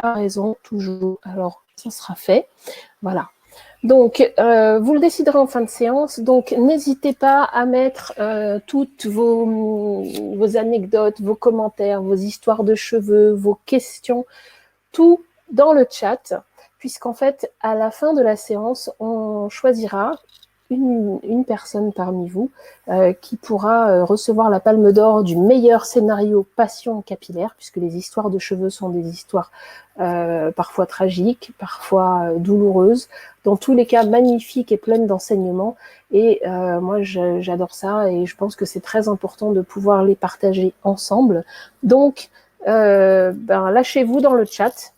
a raison, toujours. Alors, ça sera fait. Voilà. Donc, vous le déciderez en fin de séance. Donc, n'hésitez pas à mettre toutes vos anecdotes, vos commentaires, vos histoires de cheveux, vos questions, tout dans le chat, puisqu'en fait, à la fin de la séance, on choisira une personne parmi vous qui pourra recevoir la Palme d'Or du meilleur scénario passion capillaire, puisque les histoires de cheveux sont des histoires parfois tragiques, parfois douloureuses, dans tous les cas magnifiques et pleines d'enseignements. Et moi, j'adore ça et je pense que c'est très important de pouvoir les partager ensemble. Donc, lâchez-vous dans le chat.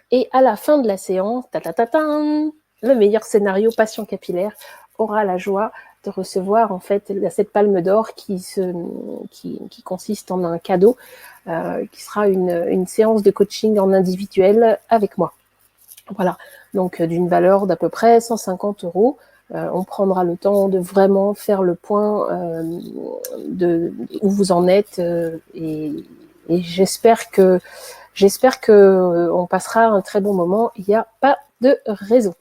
Et à la fin de la séance, le meilleur scénario passion capillaire aura la joie de recevoir en fait cette palme d'or qui consiste en un cadeau qui sera une séance de coaching en individuel avec moi. Voilà, donc d'une valeur d'à peu près 150 €. On prendra le temps de vraiment faire le point de où vous en êtes et j'espère que on passera un très bon moment. Il n'y a pas de raison.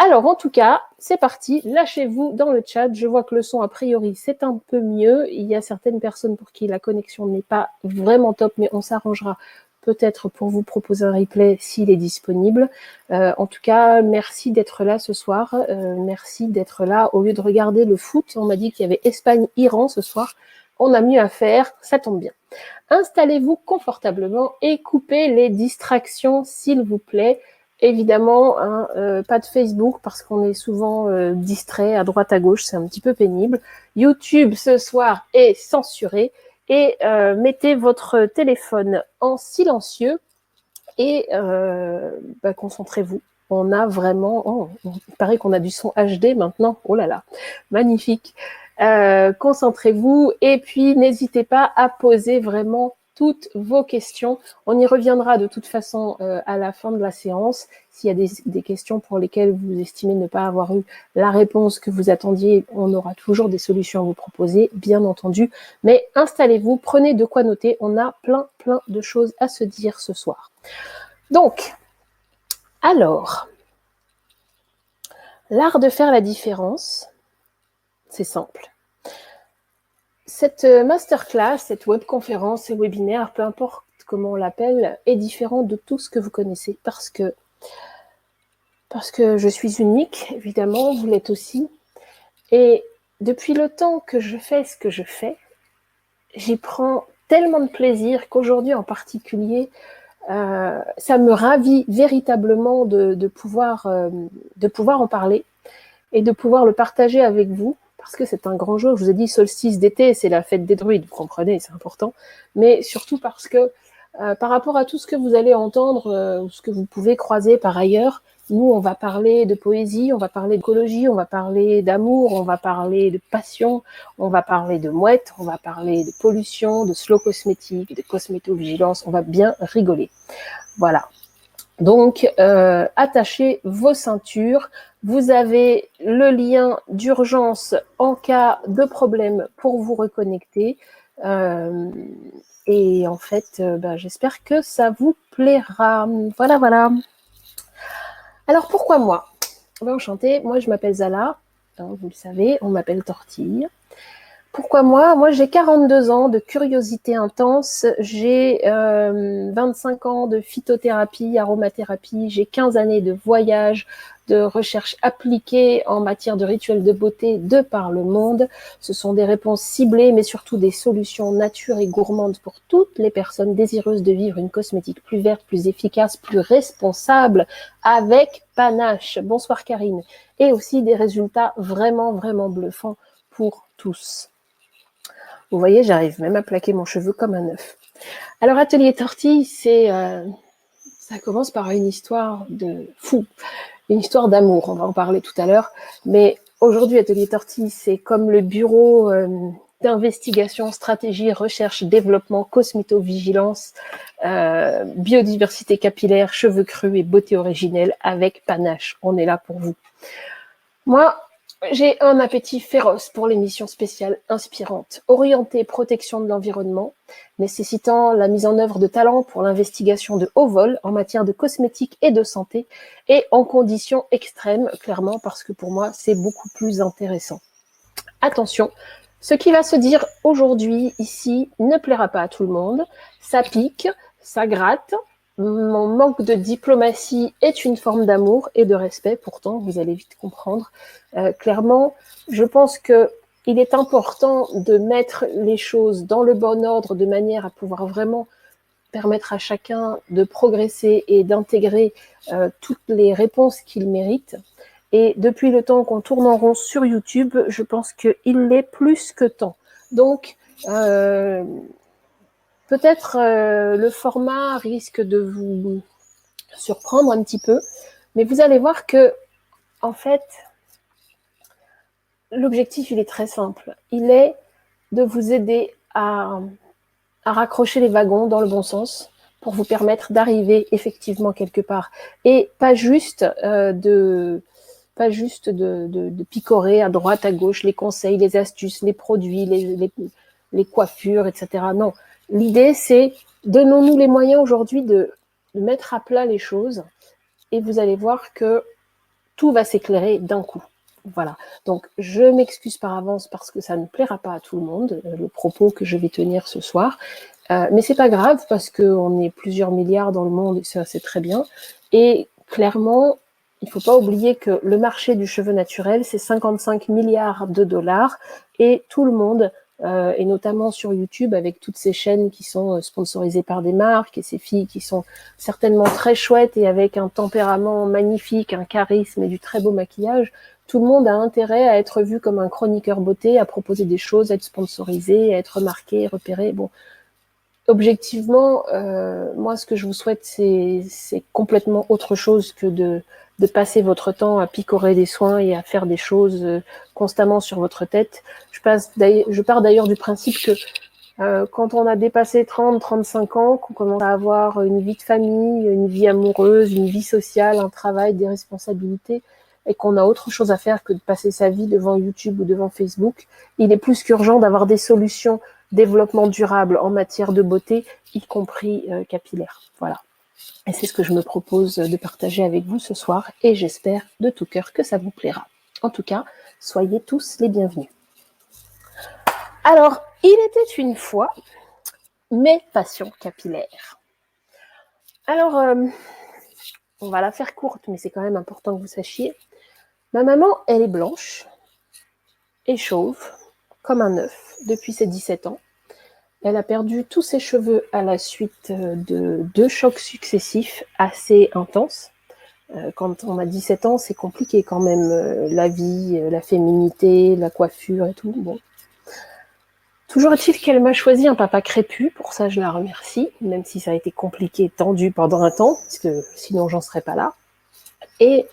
Alors, en tout cas, c'est parti. Lâchez-vous dans le chat. Je vois que le son, a priori, c'est un peu mieux. Il y a certaines personnes pour qui la connexion n'est pas vraiment top, mais on s'arrangera peut-être pour vous proposer un replay s'il est disponible. En tout cas, merci d'être là ce soir. Merci d'être là. Au lieu de regarder le foot, on m'a dit qu'il y avait Espagne-Iran ce soir. On a mieux à faire, ça tombe bien. Installez-vous confortablement et coupez les distractions, s'il vous plaît. Évidemment, pas de Facebook parce qu'on est souvent distrait à droite à gauche, c'est un petit peu pénible. YouTube ce soir est censuré et mettez votre téléphone en silencieux et concentrez-vous. On a vraiment, il paraît qu'on a du son HD maintenant. Oh là là, magnifique. Concentrez-vous et puis n'hésitez pas à poser vraiment toutes vos questions. On y reviendra de toute façon à la fin de la séance. S'il y a des questions pour lesquelles vous estimez ne pas avoir eu la réponse que vous attendiez, on aura toujours des solutions à vous proposer, bien entendu. Mais installez-vous, prenez de quoi noter. On a plein de choses à se dire ce soir. Donc, alors, l'art de faire la différence, c'est simple. Cette masterclass, cette webconférence, ce webinaire, peu importe comment on l'appelle, est différent de tout ce que vous connaissez parce que je suis unique, évidemment, vous l'êtes aussi. Et depuis le temps que je fais ce que je fais, j'y prends tellement de plaisir qu'aujourd'hui en particulier, ça me ravit véritablement de pouvoir en parler et de pouvoir le partager avec vous. Parce que c'est un grand jour, je vous ai dit solstice d'été, c'est la fête des druides, vous comprenez, c'est important. Mais surtout parce que par rapport à tout ce que vous allez entendre, ou ce que vous pouvez croiser par ailleurs, nous on va parler de poésie, on va parler d'écologie, on va parler d'amour, on va parler de passion, on va parler de mouettes, on va parler de pollution, de slow cosmétique, de cosmétovigilance, on va bien rigoler. Voilà. Donc, attachez vos ceintures. Vous avez le lien d'urgence en cas de problème pour vous reconnecter. Et en fait, j'espère que ça vous plaira. Voilà. Alors, pourquoi moi ? Enchantée, moi je m'appelle Zala, vous le savez, on m'appelle Tortille. Pourquoi moi ? Moi, j'ai 42 ans de curiosité intense, j'ai 25 ans de phytothérapie, aromathérapie, j'ai 15 années de voyage, de recherche appliquée en matière de rituels de beauté de par le monde. Ce sont des réponses ciblées, mais surtout des solutions nature et gourmandes pour toutes les personnes désireuses de vivre une cosmétique plus verte, plus efficace, plus responsable, avec panache. Bonsoir Karine. Et aussi des résultats vraiment bluffants pour tous. Vous voyez, j'arrive même à plaquer mon cheveu comme un œuf. Alors, Atelier Tortille, ça commence par une histoire de fou, une histoire d'amour, on va en parler tout à l'heure. Mais aujourd'hui, Atelier Tortille, c'est comme le bureau d'investigation, stratégie, recherche, développement, cosmétovigilance, biodiversité capillaire, cheveux crus et beauté originelle avec panache. On est là pour vous. Moi, J'ai un appétit féroce pour l'émission spéciale inspirante, orientée protection de l'environnement, nécessitant la mise en œuvre de talents pour l'investigation de haut vol en matière de cosmétique et de santé, et en conditions extrêmes, clairement, parce que pour moi, c'est beaucoup plus intéressant. Attention, ce qui va se dire aujourd'hui, ici, ne plaira pas à tout le monde. Ça pique, ça gratte. Mon manque de diplomatie est une forme d'amour et de respect. Pourtant, vous allez vite comprendre. Clairement, je pense que il est important de mettre les choses dans le bon ordre de manière à pouvoir vraiment permettre à chacun de progresser et d'intégrer toutes les réponses qu'il mérite. Et depuis le temps qu'on tourne en rond sur YouTube, je pense qu'il l'est plus que temps. Donc, peut-être le format risque de vous surprendre un petit peu, mais vous allez voir que, en fait, l'objectif, il est très simple. Il est de vous aider à raccrocher les wagons dans le bon sens pour vous permettre d'arriver effectivement quelque part. Et pas juste de picorer à droite, à gauche les conseils, les astuces, les produits, les coiffures, etc. Non, l'idée c'est donnons-nous les moyens aujourd'hui de mettre à plat les choses et vous allez voir que tout va s'éclairer d'un coup. Voilà, donc je m'excuse par avance parce que ça ne plaira pas à tout le monde, le propos que je vais tenir ce soir, mais c'est pas grave parce qu'on est plusieurs milliards dans le monde et ça c'est très bien, et clairement, il ne faut pas oublier que le marché du cheveu naturel, c'est 55 milliards de dollars et tout le monde, et notamment sur YouTube avec toutes ces chaînes qui sont sponsorisées par des marques et ces filles qui sont certainement très chouettes et avec un tempérament magnifique, un charisme et du très beau maquillage, tout le monde a intérêt à être vu comme un chroniqueur beauté, à proposer des choses, à être sponsorisé, à être remarqué, repéré. Bon, objectivement, moi, ce que je vous souhaite, c'est complètement autre chose que de passer votre temps à picorer des soins et à faire des choses constamment sur votre tête. Je pars d'ailleurs du principe que quand on a dépassé 30, 35 ans, qu'on commence à avoir une vie de famille, une vie amoureuse, une vie sociale, un travail, des responsabilités, et qu'on a autre chose à faire que de passer sa vie devant YouTube ou devant Facebook, il est plus qu'urgent d'avoir des solutions développement durable en matière de beauté, y compris capillaire. Voilà. Et c'est ce que je me propose de partager avec vous ce soir, et j'espère de tout cœur que ça vous plaira. En tout cas, soyez tous les bienvenus. Alors, il était une fois mes passions capillaires. Alors, on va la faire courte, mais c'est quand même important que vous sachiez. Ma maman, elle est blanche et chauve, comme un œuf, depuis ses 17 ans. Elle a perdu tous ses cheveux à la suite de 2 chocs successifs assez intenses. Quand on a 17 ans, c'est compliqué quand même, la vie, la féminité, la coiffure et tout. Bon. Toujours est-il qu'elle m'a choisi un papa crépu, pour ça je la remercie, même si ça a été compliqué, tendu pendant un temps, parce que sinon j'en serais pas là. Et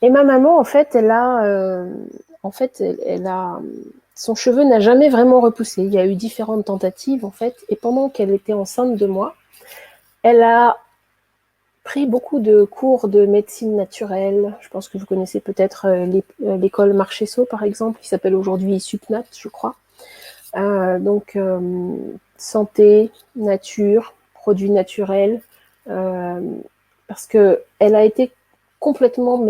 ma maman, en fait, elle a son cheveu n'a jamais vraiment repoussé. Il y a eu différentes tentatives, en fait, et pendant qu'elle était enceinte de moi, elle a pris beaucoup de cours de médecine naturelle. Je pense que vous connaissez peut-être l'école Marchesso, par exemple, qui s'appelle aujourd'hui Supnat, je crois. Donc, santé, nature, produits naturels, parce qu'elle a été complètement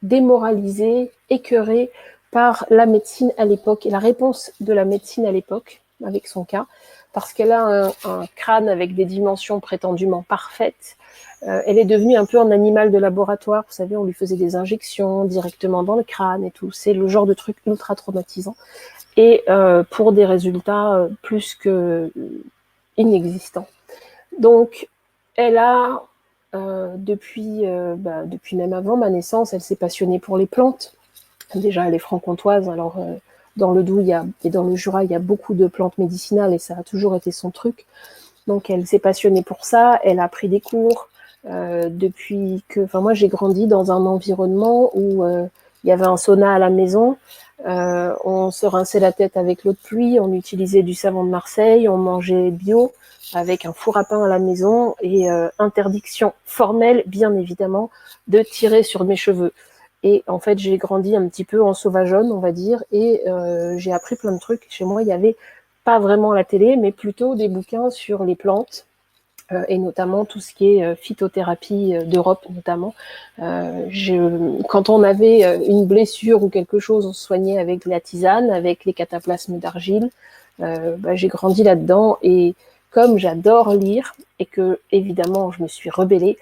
démoralisée, écœurée par la médecine à l'époque et la réponse de la médecine à l'époque avec son cas, parce qu'elle a un crâne avec des dimensions prétendument parfaites. Elle est devenue un peu un animal de laboratoire. Vous savez, on lui faisait des injections directement dans le crâne et tout. C'est le genre de truc ultra traumatisant. Et pour des résultats plus que inexistants. Donc, elle a, depuis même avant ma naissance, elle s'est passionnée pour les plantes. Déjà, elle est franc-comtoise, alors dans le Doubs et dans le Jura, il y a beaucoup de plantes médicinales et ça a toujours été son truc. Donc, elle s'est passionnée pour ça, elle a pris des cours. Moi, j'ai grandi dans un environnement où il y avait un sauna à la maison. On se rinçait la tête avec l'eau de pluie, on utilisait du savon de Marseille, on mangeait bio avec un four à pain à la maison et interdiction formelle, bien évidemment, de tirer sur mes cheveux. Et en fait, j'ai grandi un petit peu en sauvageonne, on va dire, et j'ai appris plein de trucs. Chez moi, il y avait pas vraiment la télé, mais plutôt des bouquins sur les plantes, et notamment tout ce qui est phytothérapie d'Europe notamment. Quand on avait une blessure ou quelque chose, on se soignait avec la tisane, avec les cataplasmes d'argile. J'ai grandi là-dedans et comme j'adore lire et que évidemment je me suis rebellée,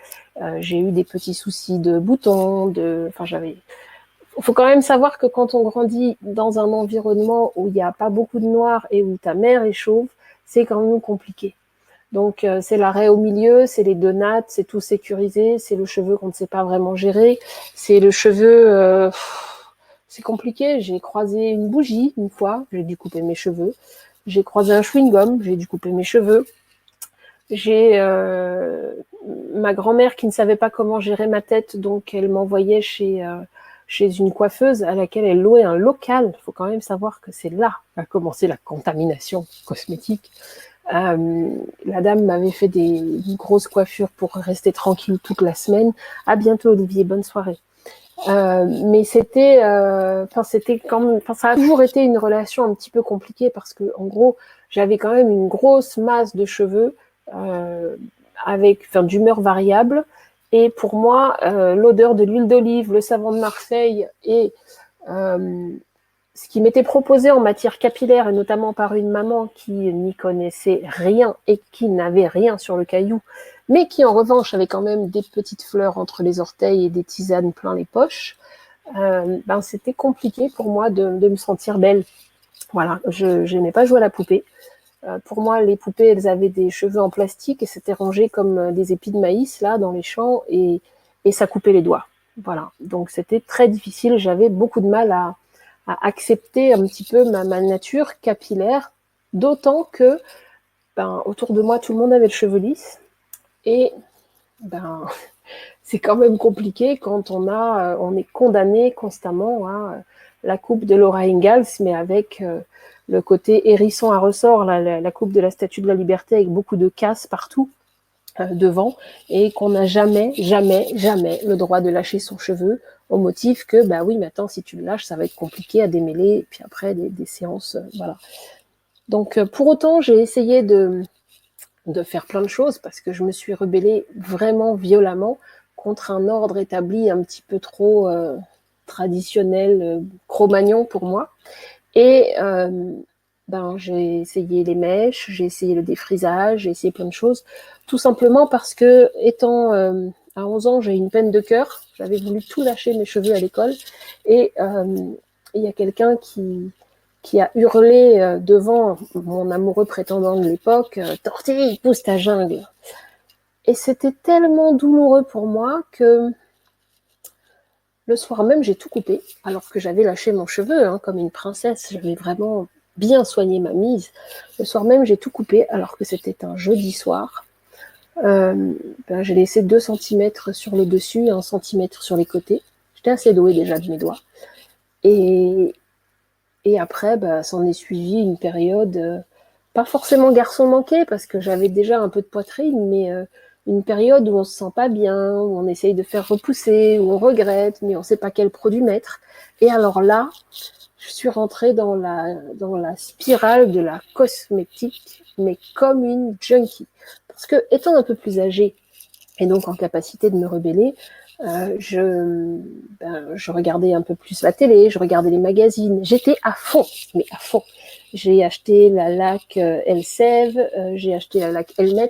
j'ai eu des petits soucis de boutons, Il faut quand même savoir que quand on grandit dans un environnement où il n'y a pas beaucoup de noir et où ta mère est chauve, c'est quand même compliqué. Donc c'est l'arrêt au milieu, c'est les deux nattes, c'est tout sécurisé, c'est le cheveu qu'on ne sait pas vraiment gérer, c'est le cheveu, c'est compliqué. J'ai croisé une bougie une fois, j'ai dû couper mes cheveux. J'ai croisé un chewing-gum, j'ai dû couper mes cheveux. J'ai ma grand-mère qui ne savait pas comment gérer ma tête, donc elle m'envoyait chez une coiffeuse à laquelle elle louait un local. Il faut quand même savoir que c'est là qu'a commencé la contamination cosmétique. La dame m'avait fait une grosse coiffure pour rester tranquille toute la semaine. À bientôt Olivier, bonne soirée. Mais ça a toujours été une relation un petit peu compliquée parce que en gros j'avais quand même une grosse masse de cheveux d'humeur variable et pour moi l'odeur de l'huile d'olive, le savon de Marseille et ce qui m'était proposé en matière capillaire, et notamment par une maman qui n'y connaissait rien et qui n'avait rien sur le caillou, mais qui en revanche avait quand même des petites fleurs entre les orteils et des tisanes plein les poches, c'était compliqué pour moi de me sentir belle. Voilà, je n'aimais pas jouer à la poupée. Pour moi, les poupées, elles avaient des cheveux en plastique et c'était rangé comme des épis de maïs là dans les champs et ça coupait les doigts. Voilà, donc c'était très difficile. J'avais beaucoup de mal à accepter un petit peu ma nature capillaire, d'autant que autour de moi, tout le monde avait le cheveu lisse. Et c'est quand même compliqué quand on est condamné constamment à la coupe de Laura Ingalls, mais avec le côté hérisson à ressort, la coupe de la Statue de la Liberté avec beaucoup de casse partout devant, et qu'on n'a jamais, jamais, jamais le droit de lâcher son cheveu au motif que, oui, mais attends, si tu le lâches, ça va être compliqué à démêler, et puis après, des séances, voilà. Donc, pour autant, j'ai essayé de faire plein de choses, parce que je me suis rebellée vraiment violemment contre un ordre établi un petit peu trop traditionnel, Cro-Magnon pour moi. Et j'ai essayé les mèches, j'ai essayé le défrisage, j'ai essayé plein de choses, tout simplement parce que, étant à 11 ans, j'ai une peine de cœur, j'avais voulu tout lâcher mes cheveux à l'école, et il y a quelqu'un qui a hurlé devant mon amoureux prétendant de l'époque, Tortille, pousse ta jungle. Et c'était tellement douloureux pour moi que le soir même, j'ai tout coupé, alors que j'avais lâché mon cheveu, comme une princesse. J'avais vraiment bien soigné ma mise. Le soir même, j'ai tout coupé, alors que c'était un jeudi soir. J'ai laissé 2 cm sur le dessus et 1 cm sur les côtés. J'étais assez douée déjà de mes doigts. Et après, s'en est suivi une période, pas forcément garçon manqué, parce que j'avais déjà un peu de poitrine, mais une période où on se sent pas bien, où on essaye de faire repousser, où on regrette, mais on sait pas quel produit mettre. Et alors là, je suis rentrée dans la spirale de la cosmétique, mais comme une junkie. Parce que, étant un peu plus âgée, et donc en capacité de me rebeller, je regardais un peu plus la télé, je regardais les magazines, j'étais à fond, mais à fond. J'ai acheté la laque Elseve, j'ai acheté la laque Elmet,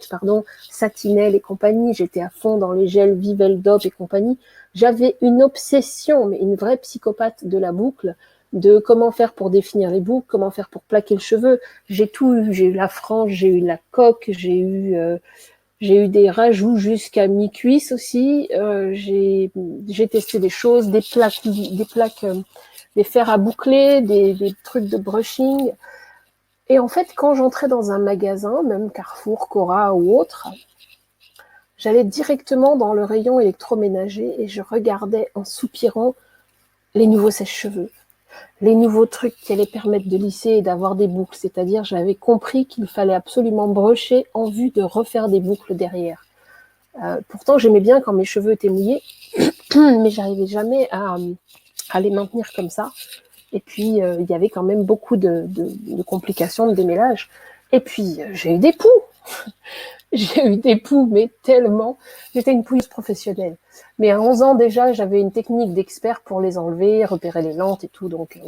Satinel et compagnie, j'étais à fond dans les gels Viveldop et compagnie. J'avais une obsession, mais une vraie psychopathe de la boucle, de comment faire pour définir les boucles, comment faire pour plaquer le cheveu. J'ai tout eu, j'ai eu la frange, j'ai eu la coque, j'ai eu des rajouts jusqu'à mi-cuisse aussi. J'ai testé des choses, des plaques, des fers à boucler, des trucs de brushing. Et en fait, quand j'entrais dans un magasin, même Carrefour, Cora ou autre, j'allais directement dans le rayon électroménager et je regardais en soupirant les nouveaux sèche-cheveux, les nouveaux trucs qui allaient permettre de lisser et d'avoir des boucles. C'est-à-dire, j'avais compris qu'il fallait absolument brusher en vue de refaire des boucles derrière. Pourtant, j'aimais bien quand mes cheveux étaient mouillés, mais j'arrivais jamais à les maintenir comme ça. Et puis, il y avait quand même beaucoup de complications de démêlage. Et puis, j'ai eu des poux. J'ai eu des poux, mais tellement. J'étais une pouilleuse professionnelle. Mais à 11 ans déjà, j'avais une technique d'expert pour les enlever, repérer les lentes et tout. Donc,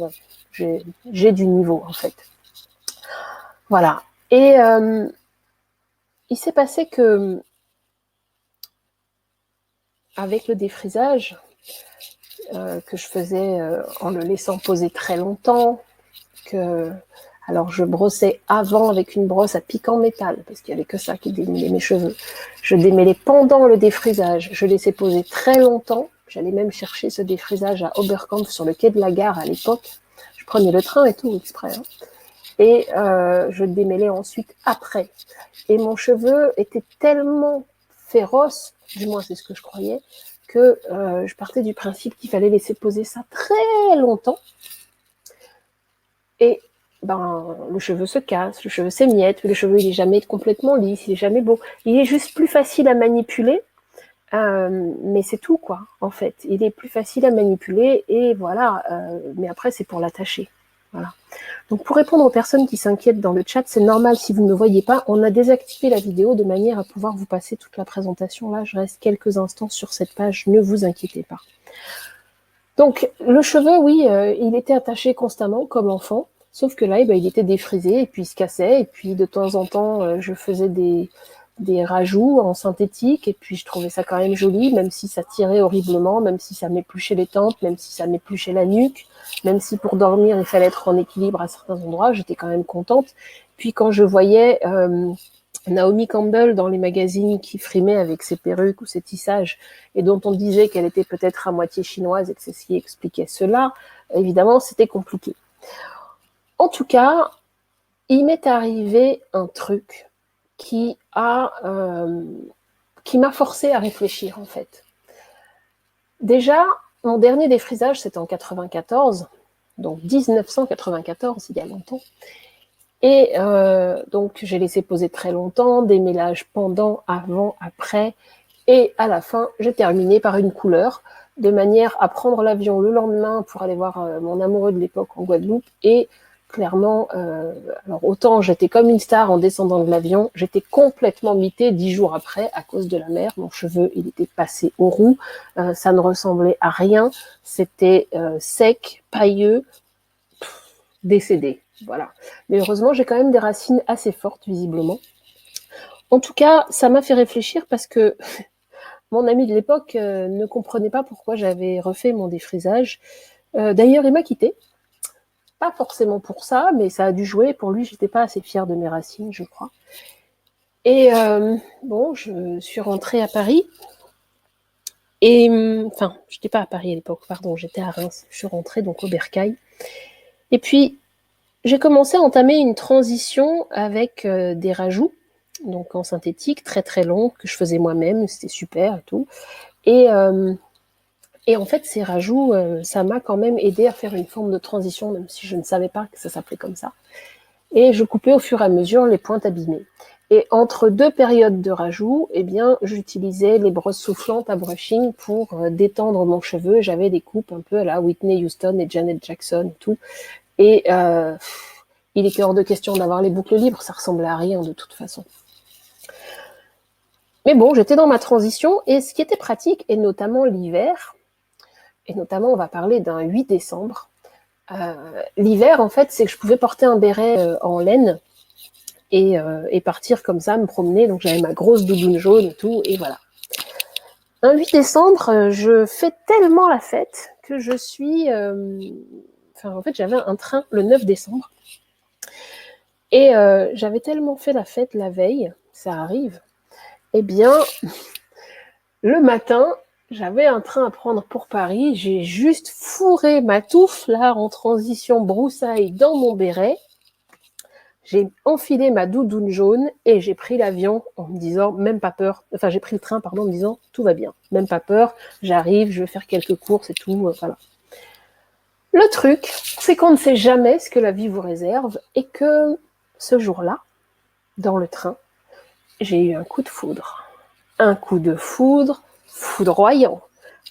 j'ai du niveau, en fait. Voilà. Et il s'est passé que, avec le défrisage, que je faisais en le laissant poser très longtemps, alors je brossais avant avec une brosse à pic en métal, parce qu'il n'y avait que ça qui démêlait mes cheveux. Je démêlais pendant le défrisage, je laissais poser très longtemps. J'allais même chercher ce défrisage à Oberkampf sur le quai de la gare à l'époque. Je prenais le train et tout exprès. Hein. Et je démêlais ensuite après. Et mon cheveu était tellement féroce, du moins c'est ce que je croyais, que je partais du principe qu'il fallait laisser poser ça très longtemps. Et le cheveu se casse, le cheveu s'émiette, le cheveu il est jamais complètement lisse, il est jamais beau. Il est juste plus facile à manipuler, mais c'est tout quoi, en fait. Il est plus facile à manipuler et voilà. Mais après c'est pour l'attacher. Voilà. Donc pour répondre aux personnes qui s'inquiètent dans le chat, c'est normal si vous ne me voyez pas, on a désactivé la vidéo de manière à pouvoir vous passer toute la présentation. Là, je reste quelques instants sur cette page, ne vous inquiétez pas. Donc le cheveu, oui, il était attaché constamment comme enfant, sauf que là, il était défrisé et puis il se cassait. Et puis de temps en temps, je faisais des rajouts en synthétique et puis je trouvais ça quand même joli, même si ça tirait horriblement, même si ça m'épluchait les tempes, même si ça m'épluchait la nuque, même si pour dormir, il fallait être en équilibre à certains endroits, j'étais quand même contente. Puis quand je voyais Naomi Campbell dans les magazines qui frimaient avec ses perruques ou ses tissages et dont on disait qu'elle était peut-être à moitié chinoise et que c'est ce qui expliquait cela, évidemment, c'était compliqué. En tout cas, il m'est arrivé un truc qui m'a forcé à réfléchir, en fait. Déjà, mon dernier défrisage, c'était en 94, donc 1994, il y a longtemps. Et donc, j'ai laissé poser très longtemps, des mélanges pendant, avant, après. Et à la fin, j'ai terminé par une couleur, de manière à prendre l'avion le lendemain pour aller voir mon amoureux de l'époque en Guadeloupe. Et clairement, alors autant j'étais comme une star en descendant de l'avion, j'étais complètement mitée 10 jours après à cause de la mer. Mon cheveu, il était passé aux roues, ça ne ressemblait à rien, c'était sec, pailleux, décédé. Voilà. Mais heureusement, j'ai quand même des racines assez fortes, visiblement. En tout cas, ça m'a fait réfléchir parce que mon ami de l'époque ne comprenait pas pourquoi j'avais refait mon défrisage. D'ailleurs, il m'a quitté. Pas forcément pour ça, mais ça a dû jouer. Pour lui, j'étais pas assez fière de mes racines, je crois. Et bon, je suis rentrée à Paris. Et enfin, j'étais pas à Paris à l'époque, pardon, j'étais à Reims. Je suis rentrée donc au Bercail. Et puis, j'ai commencé à entamer une transition avec des rajouts, donc en synthétique, très très longs, que je faisais moi-même, c'était super et tout. Et en fait, ces rajouts, ça m'a quand même aidé à faire une forme de transition, même si je ne savais pas que ça s'appelait comme ça. Et je coupais au fur et à mesure les pointes abîmées. Et entre deux périodes de rajouts, eh bien, j'utilisais les brosses soufflantes à brushing pour détendre mon cheveu. J'avais des coupes un peu à la Whitney Houston et Janet Jackson et tout. Et il était hors de question d'avoir les boucles libres, ça ressemblait à rien de toute façon. Mais bon, j'étais dans ma transition, et ce qui était pratique, et notamment l'hiver, et notamment on va parler d'un 8 décembre, l'hiver en fait, c'est que je pouvais porter un béret en laine, et partir comme ça, me promener, donc j'avais ma grosse doudoune jaune et tout, et voilà. Un 8 décembre, je fais tellement la fête que je suis... Enfin, en fait, j'avais un train le 9 décembre, et j'avais tellement fait la fête la veille, ça arrive, eh bien, le matin, j'avais un train à prendre pour Paris, j'ai juste fourré ma touffe, là, en transition broussaille dans mon béret, j'ai enfilé ma doudoune jaune et j'ai pris l'avion en me disant, même pas peur, enfin, j'ai pris le train, pardon, en me disant, tout va bien, même pas peur, j'arrive, je vais faire quelques courses et tout, voilà. Le truc, c'est qu'on ne sait jamais ce que la vie vous réserve et que ce jour-là, dans le train, j'ai eu un coup de foudre. Un coup de foudre foudroyant.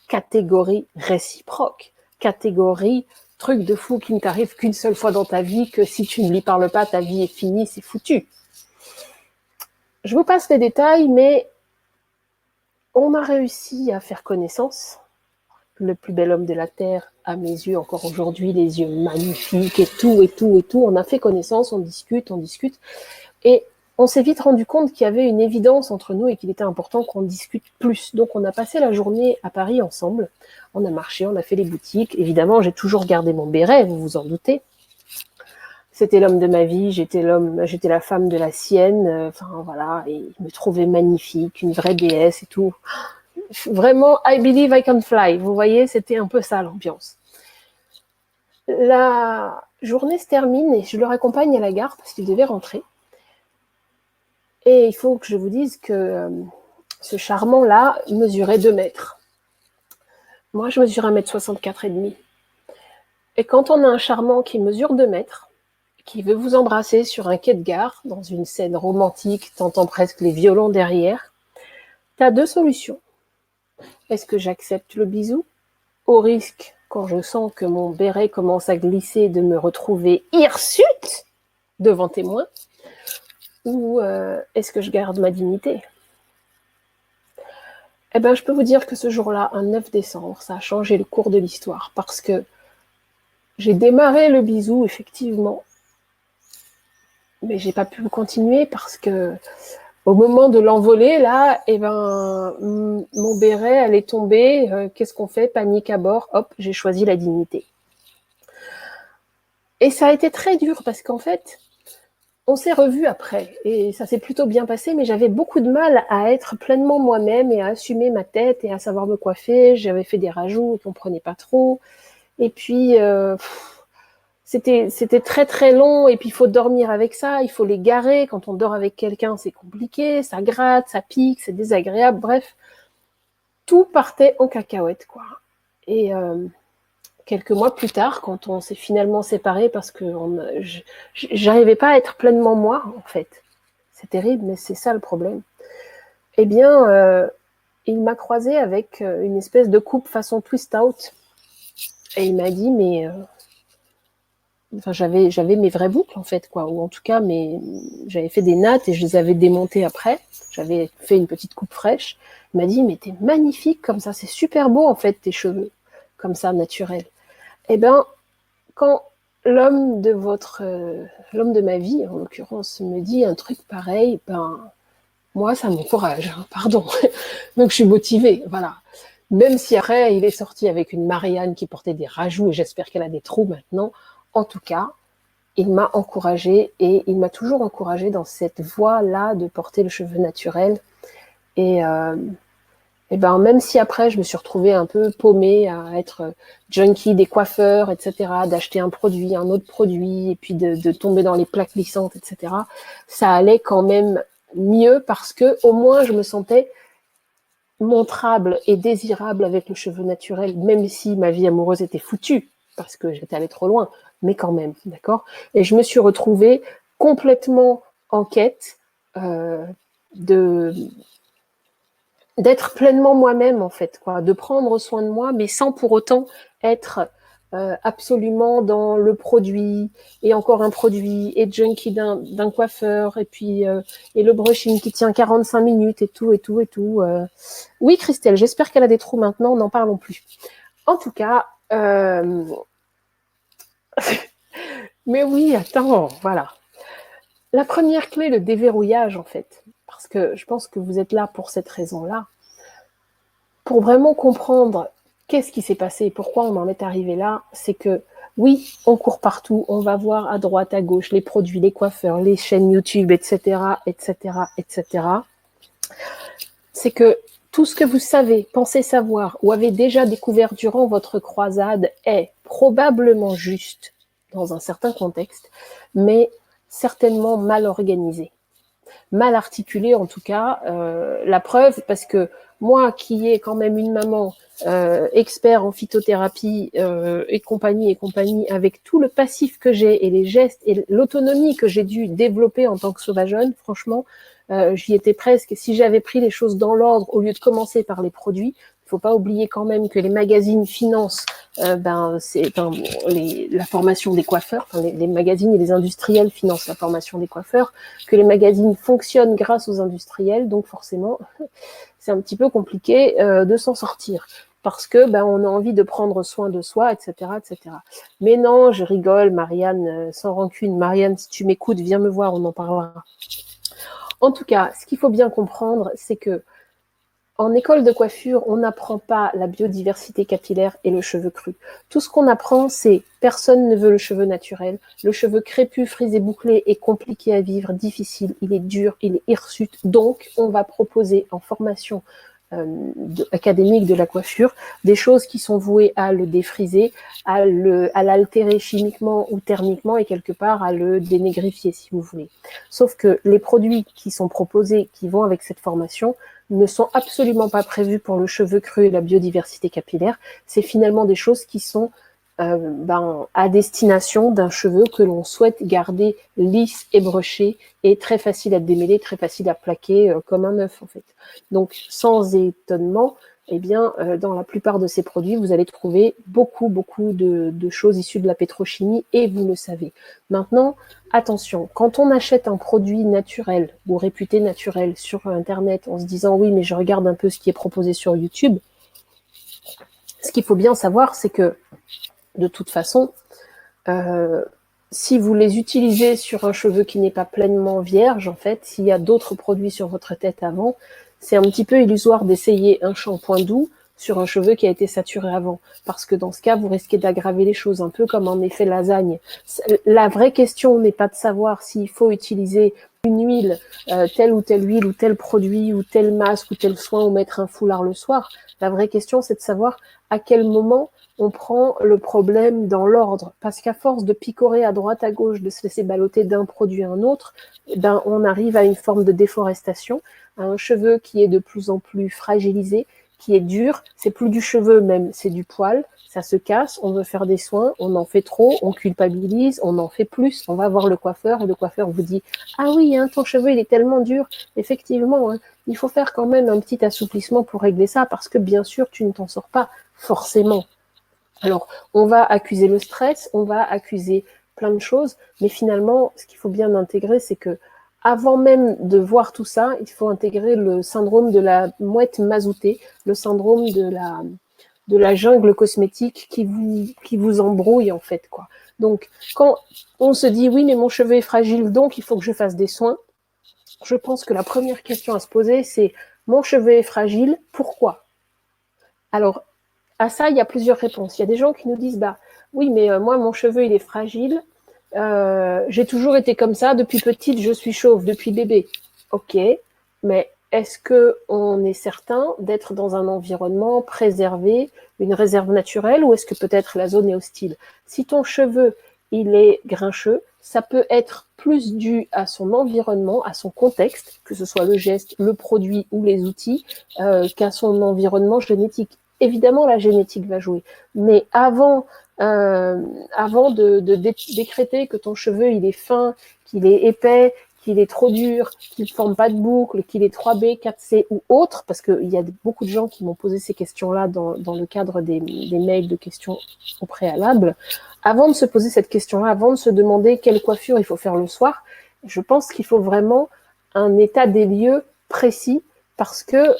catégorie réciproque, catégorie truc de fou qui ne t'arrive qu'une seule fois dans ta vie, que si tu ne lui parles pas, ta vie est finie, c'est foutu. Je vous passe les détails, mais on a réussi à faire connaissance. Le plus bel homme de la Terre, à mes yeux, encore aujourd'hui, les yeux magnifiques et tout, et tout, et tout. On a fait connaissance, on discute. Et on s'est vite rendu compte qu'il y avait une évidence entre nous et qu'il était important qu'on discute plus. Donc, on a passé la journée à Paris ensemble. On a marché, on a fait les boutiques. Évidemment, j'ai toujours gardé mon béret, vous vous en doutez. C'était l'homme de ma vie, j'étais la femme de la sienne. Enfin, voilà, et il me trouvait magnifique, une vraie déesse et tout. Vraiment, I believe I can fly. Vous voyez, c'était un peu ça l'ambiance. La journée se termine et je le raccompagne à la gare parce qu'il devait rentrer. Et il faut que je vous dise que ce charmant-là mesurait 2 mètres. Moi, je mesure 1m64,5. Et quand on a un charmant qui mesure 2 mètres, qui veut vous embrasser sur un quai de gare, dans une scène romantique, t'entends presque les violons derrière, t'as 2 solutions. Est-ce que j'accepte le bisou, au risque, quand je sens que mon béret commence à glisser, de me retrouver hirsute devant témoin, ou est-ce que je garde ma dignité? Eh bien, je peux vous dire que ce jour-là, un 9 décembre, ça a changé le cours de l'histoire, parce que j'ai démarré le bisou, effectivement, mais j'ai pas pu continuer parce que au moment de l'envoler, là, eh ben, mon béret allait tomber. Qu'est-ce qu'on fait? Panique à bord. Hop, j'ai choisi la dignité. Et ça a été très dur parce qu'en fait, on s'est revus après et ça s'est plutôt bien passé, mais j'avais beaucoup de mal à être pleinement moi-même et à assumer ma tête et à savoir me coiffer. J'avais fait des rajouts, je comprenais pas trop. Et puis, c'était très très long et puis il faut dormir avec ça, il faut les garer. Quand on dort avec quelqu'un, c'est compliqué, ça gratte, ça pique, c'est désagréable. Bref, tout partait en cacahuète, quoi. Et quelques mois plus tard, quand on s'est finalement séparés parce que j'arrivais pas à être pleinement moi, en fait. C'est terrible, mais c'est ça le problème. Eh bien, il m'a croisée avec une espèce de coupe façon twist out. Et il m'a dit, mais enfin, j'avais mes vraies boucles en fait, quoi, ou en tout cas j'avais fait des nattes et je les avais démontées après. J'avais fait une petite coupe fraîche. Il m'a dit, mais t'es magnifique comme ça, c'est super beau en fait tes cheveux, comme ça naturel. Eh ben, quand l'homme de ma vie en l'occurrence me dit un truc pareil, ben moi ça m'encourage, hein, pardon. Donc je suis motivée, voilà. Même si après il est sorti avec une Marianne qui portait des rajouts et j'espère qu'elle a des trous maintenant. En tout cas, il m'a encouragée et il m'a toujours encouragée dans cette voie-là de porter le cheveu naturel. Et ben même si après je me suis retrouvée un peu paumée à être junkie des coiffeurs, etc., d'acheter un produit, un autre produit, et puis de tomber dans les plaques glissantes, etc., ça allait quand même mieux parce que au moins je me sentais montrable et désirable avec le cheveu naturel, même si ma vie amoureuse était foutue parce que j'étais allée trop loin, mais quand même, d'accord. Et je me suis retrouvée complètement en quête d'être pleinement moi-même en fait, quoi, de prendre soin de moi, mais sans pour autant être absolument dans le produit et encore un produit et junkie d'un coiffeur et puis et le brushing qui tient 45 minutes et tout. Oui, Christelle, j'espère qu'elle a des trous maintenant, n'en parlons plus. En tout cas, mais oui, attends, voilà. La première clé, le déverrouillage en fait, parce que je pense que vous êtes là pour cette raison-là, pour vraiment comprendre qu'est-ce qui s'est passé, pourquoi on en est arrivé là, c'est que oui, on court partout, on va voir à droite, à gauche les produits, les coiffeurs, les chaînes YouTube, etc., etc., etc. C'est que tout ce que vous savez, pensez savoir ou avez déjà découvert durant votre croisade est probablement juste dans un certain contexte, mais certainement mal organisé. Mal articulé en tout cas, la preuve, parce que moi qui ai quand même une maman expert en phytothérapie et compagnie, avec tout le passif que j'ai et les gestes et l'autonomie que j'ai dû développer en tant que sauvageonne, franchement, j'y étais presque. Si j'avais pris les choses dans l'ordre au lieu de commencer par les produits, faut pas oublier quand même que les magazines financent la formation des coiffeurs, les magazines et les industriels financent la formation des coiffeurs, que les magazines fonctionnent grâce aux industriels, donc forcément, c'est un petit peu compliqué de s'en sortir. Parce que on a envie de prendre soin de soi, etc., etc. Mais non, je rigole, Marianne, sans rancune. Marianne, si tu m'écoutes, viens me voir, on en parlera. En tout cas, ce qu'il faut bien comprendre, c'est que en école de coiffure, on n'apprend pas la biodiversité capillaire et le cheveu cru. Tout ce qu'on apprend, c'est personne ne veut le cheveu naturel. Le cheveu crépus, frisé, bouclé est compliqué à vivre, difficile, il est dur, il est hirsute. Donc, on va proposer en formation académique de la coiffure des choses qui sont vouées à le défriser, à l'altérer chimiquement ou thermiquement et quelque part à le dénégrifier si vous voulez. Sauf que les produits qui sont proposés, qui vont avec cette formation, ne sont absolument pas prévus pour le cheveu cru et la biodiversité capillaire. C'est finalement des choses qui sont à destination d'un cheveu que l'on souhaite garder lisse et broché et très facile à démêler, très facile à plaquer comme un œuf en fait. Donc sans étonnement, dans la plupart de ces produits, vous allez trouver beaucoup de choses issues de la pétrochimie et vous le savez. Maintenant, attention, quand on achète un produit naturel ou réputé naturel sur Internet en se disant oui mais je regarde un peu ce qui est proposé sur YouTube, ce qu'il faut bien savoir c'est que de toute façon, si vous les utilisez sur un cheveu qui n'est pas pleinement vierge, en fait, s'il y a d'autres produits sur votre tête avant, c'est un petit peu illusoire d'essayer un shampoing doux sur un cheveu qui a été saturé avant. Parce que dans ce cas, vous risquez d'aggraver les choses, un peu comme en effet lasagne. La vraie question n'est pas de savoir s'il faut utiliser une huile, telle ou telle huile, ou tel produit, ou tel masque, ou tel soin, ou mettre un foulard le soir. La vraie question, c'est de savoir à quel moment on prend le problème dans l'ordre, parce qu'à force de picorer à droite, à gauche, de se laisser balloter d'un produit à un autre, on arrive à une forme de déforestation, à un cheveu qui est de plus en plus fragilisé, qui est dur, c'est plus du cheveu même, c'est du poil, ça se casse, on veut faire des soins, on en fait trop, on culpabilise, on en fait plus, on va voir le coiffeur et le coiffeur vous dit « Ah oui, ton cheveu il est tellement dur, effectivement, il faut faire quand même un petit assouplissement pour régler ça, parce que bien sûr tu ne t'en sors pas forcément ». Alors, on va accuser le stress, on va accuser plein de choses, mais finalement, ce qu'il faut bien intégrer, c'est que avant même de voir tout ça, il faut intégrer le syndrome de la mouette mazoutée, le syndrome de la jungle cosmétique qui vous embrouille en fait, quoi. Donc, quand on se dit oui, mais mon cheveu est fragile, donc il faut que je fasse des soins, je pense que la première question à se poser, c'est mon cheveu est fragile, pourquoi? Alors, à ça, il y a plusieurs réponses. Il y a des gens qui nous disent oui, mais moi, mon cheveu, il est fragile. J'ai toujours été comme ça. Depuis petite, je suis chauve, depuis bébé. Ok, mais est-ce qu'on est certain d'être dans un environnement préservé, une réserve naturelle, ou est-ce que peut-être la zone est hostile? Si ton cheveu, il est grincheux, ça peut être plus dû à son environnement, à son contexte, que ce soit le geste, le produit ou les outils, qu'à son environnement génétique. Évidemment, la génétique va jouer, mais avant de décréter que ton cheveu il est fin, qu'il est épais, qu'il est trop dur, qu'il ne forme pas de boucle, qu'il est 3B, 4C ou autre, parce qu'il y a beaucoup de gens qui m'ont posé ces questions-là dans le cadre des mails de questions au préalable. Avant de se poser cette question-là, avant de se demander quelle coiffure il faut faire le soir, je pense qu'il faut vraiment un état des lieux précis, parce que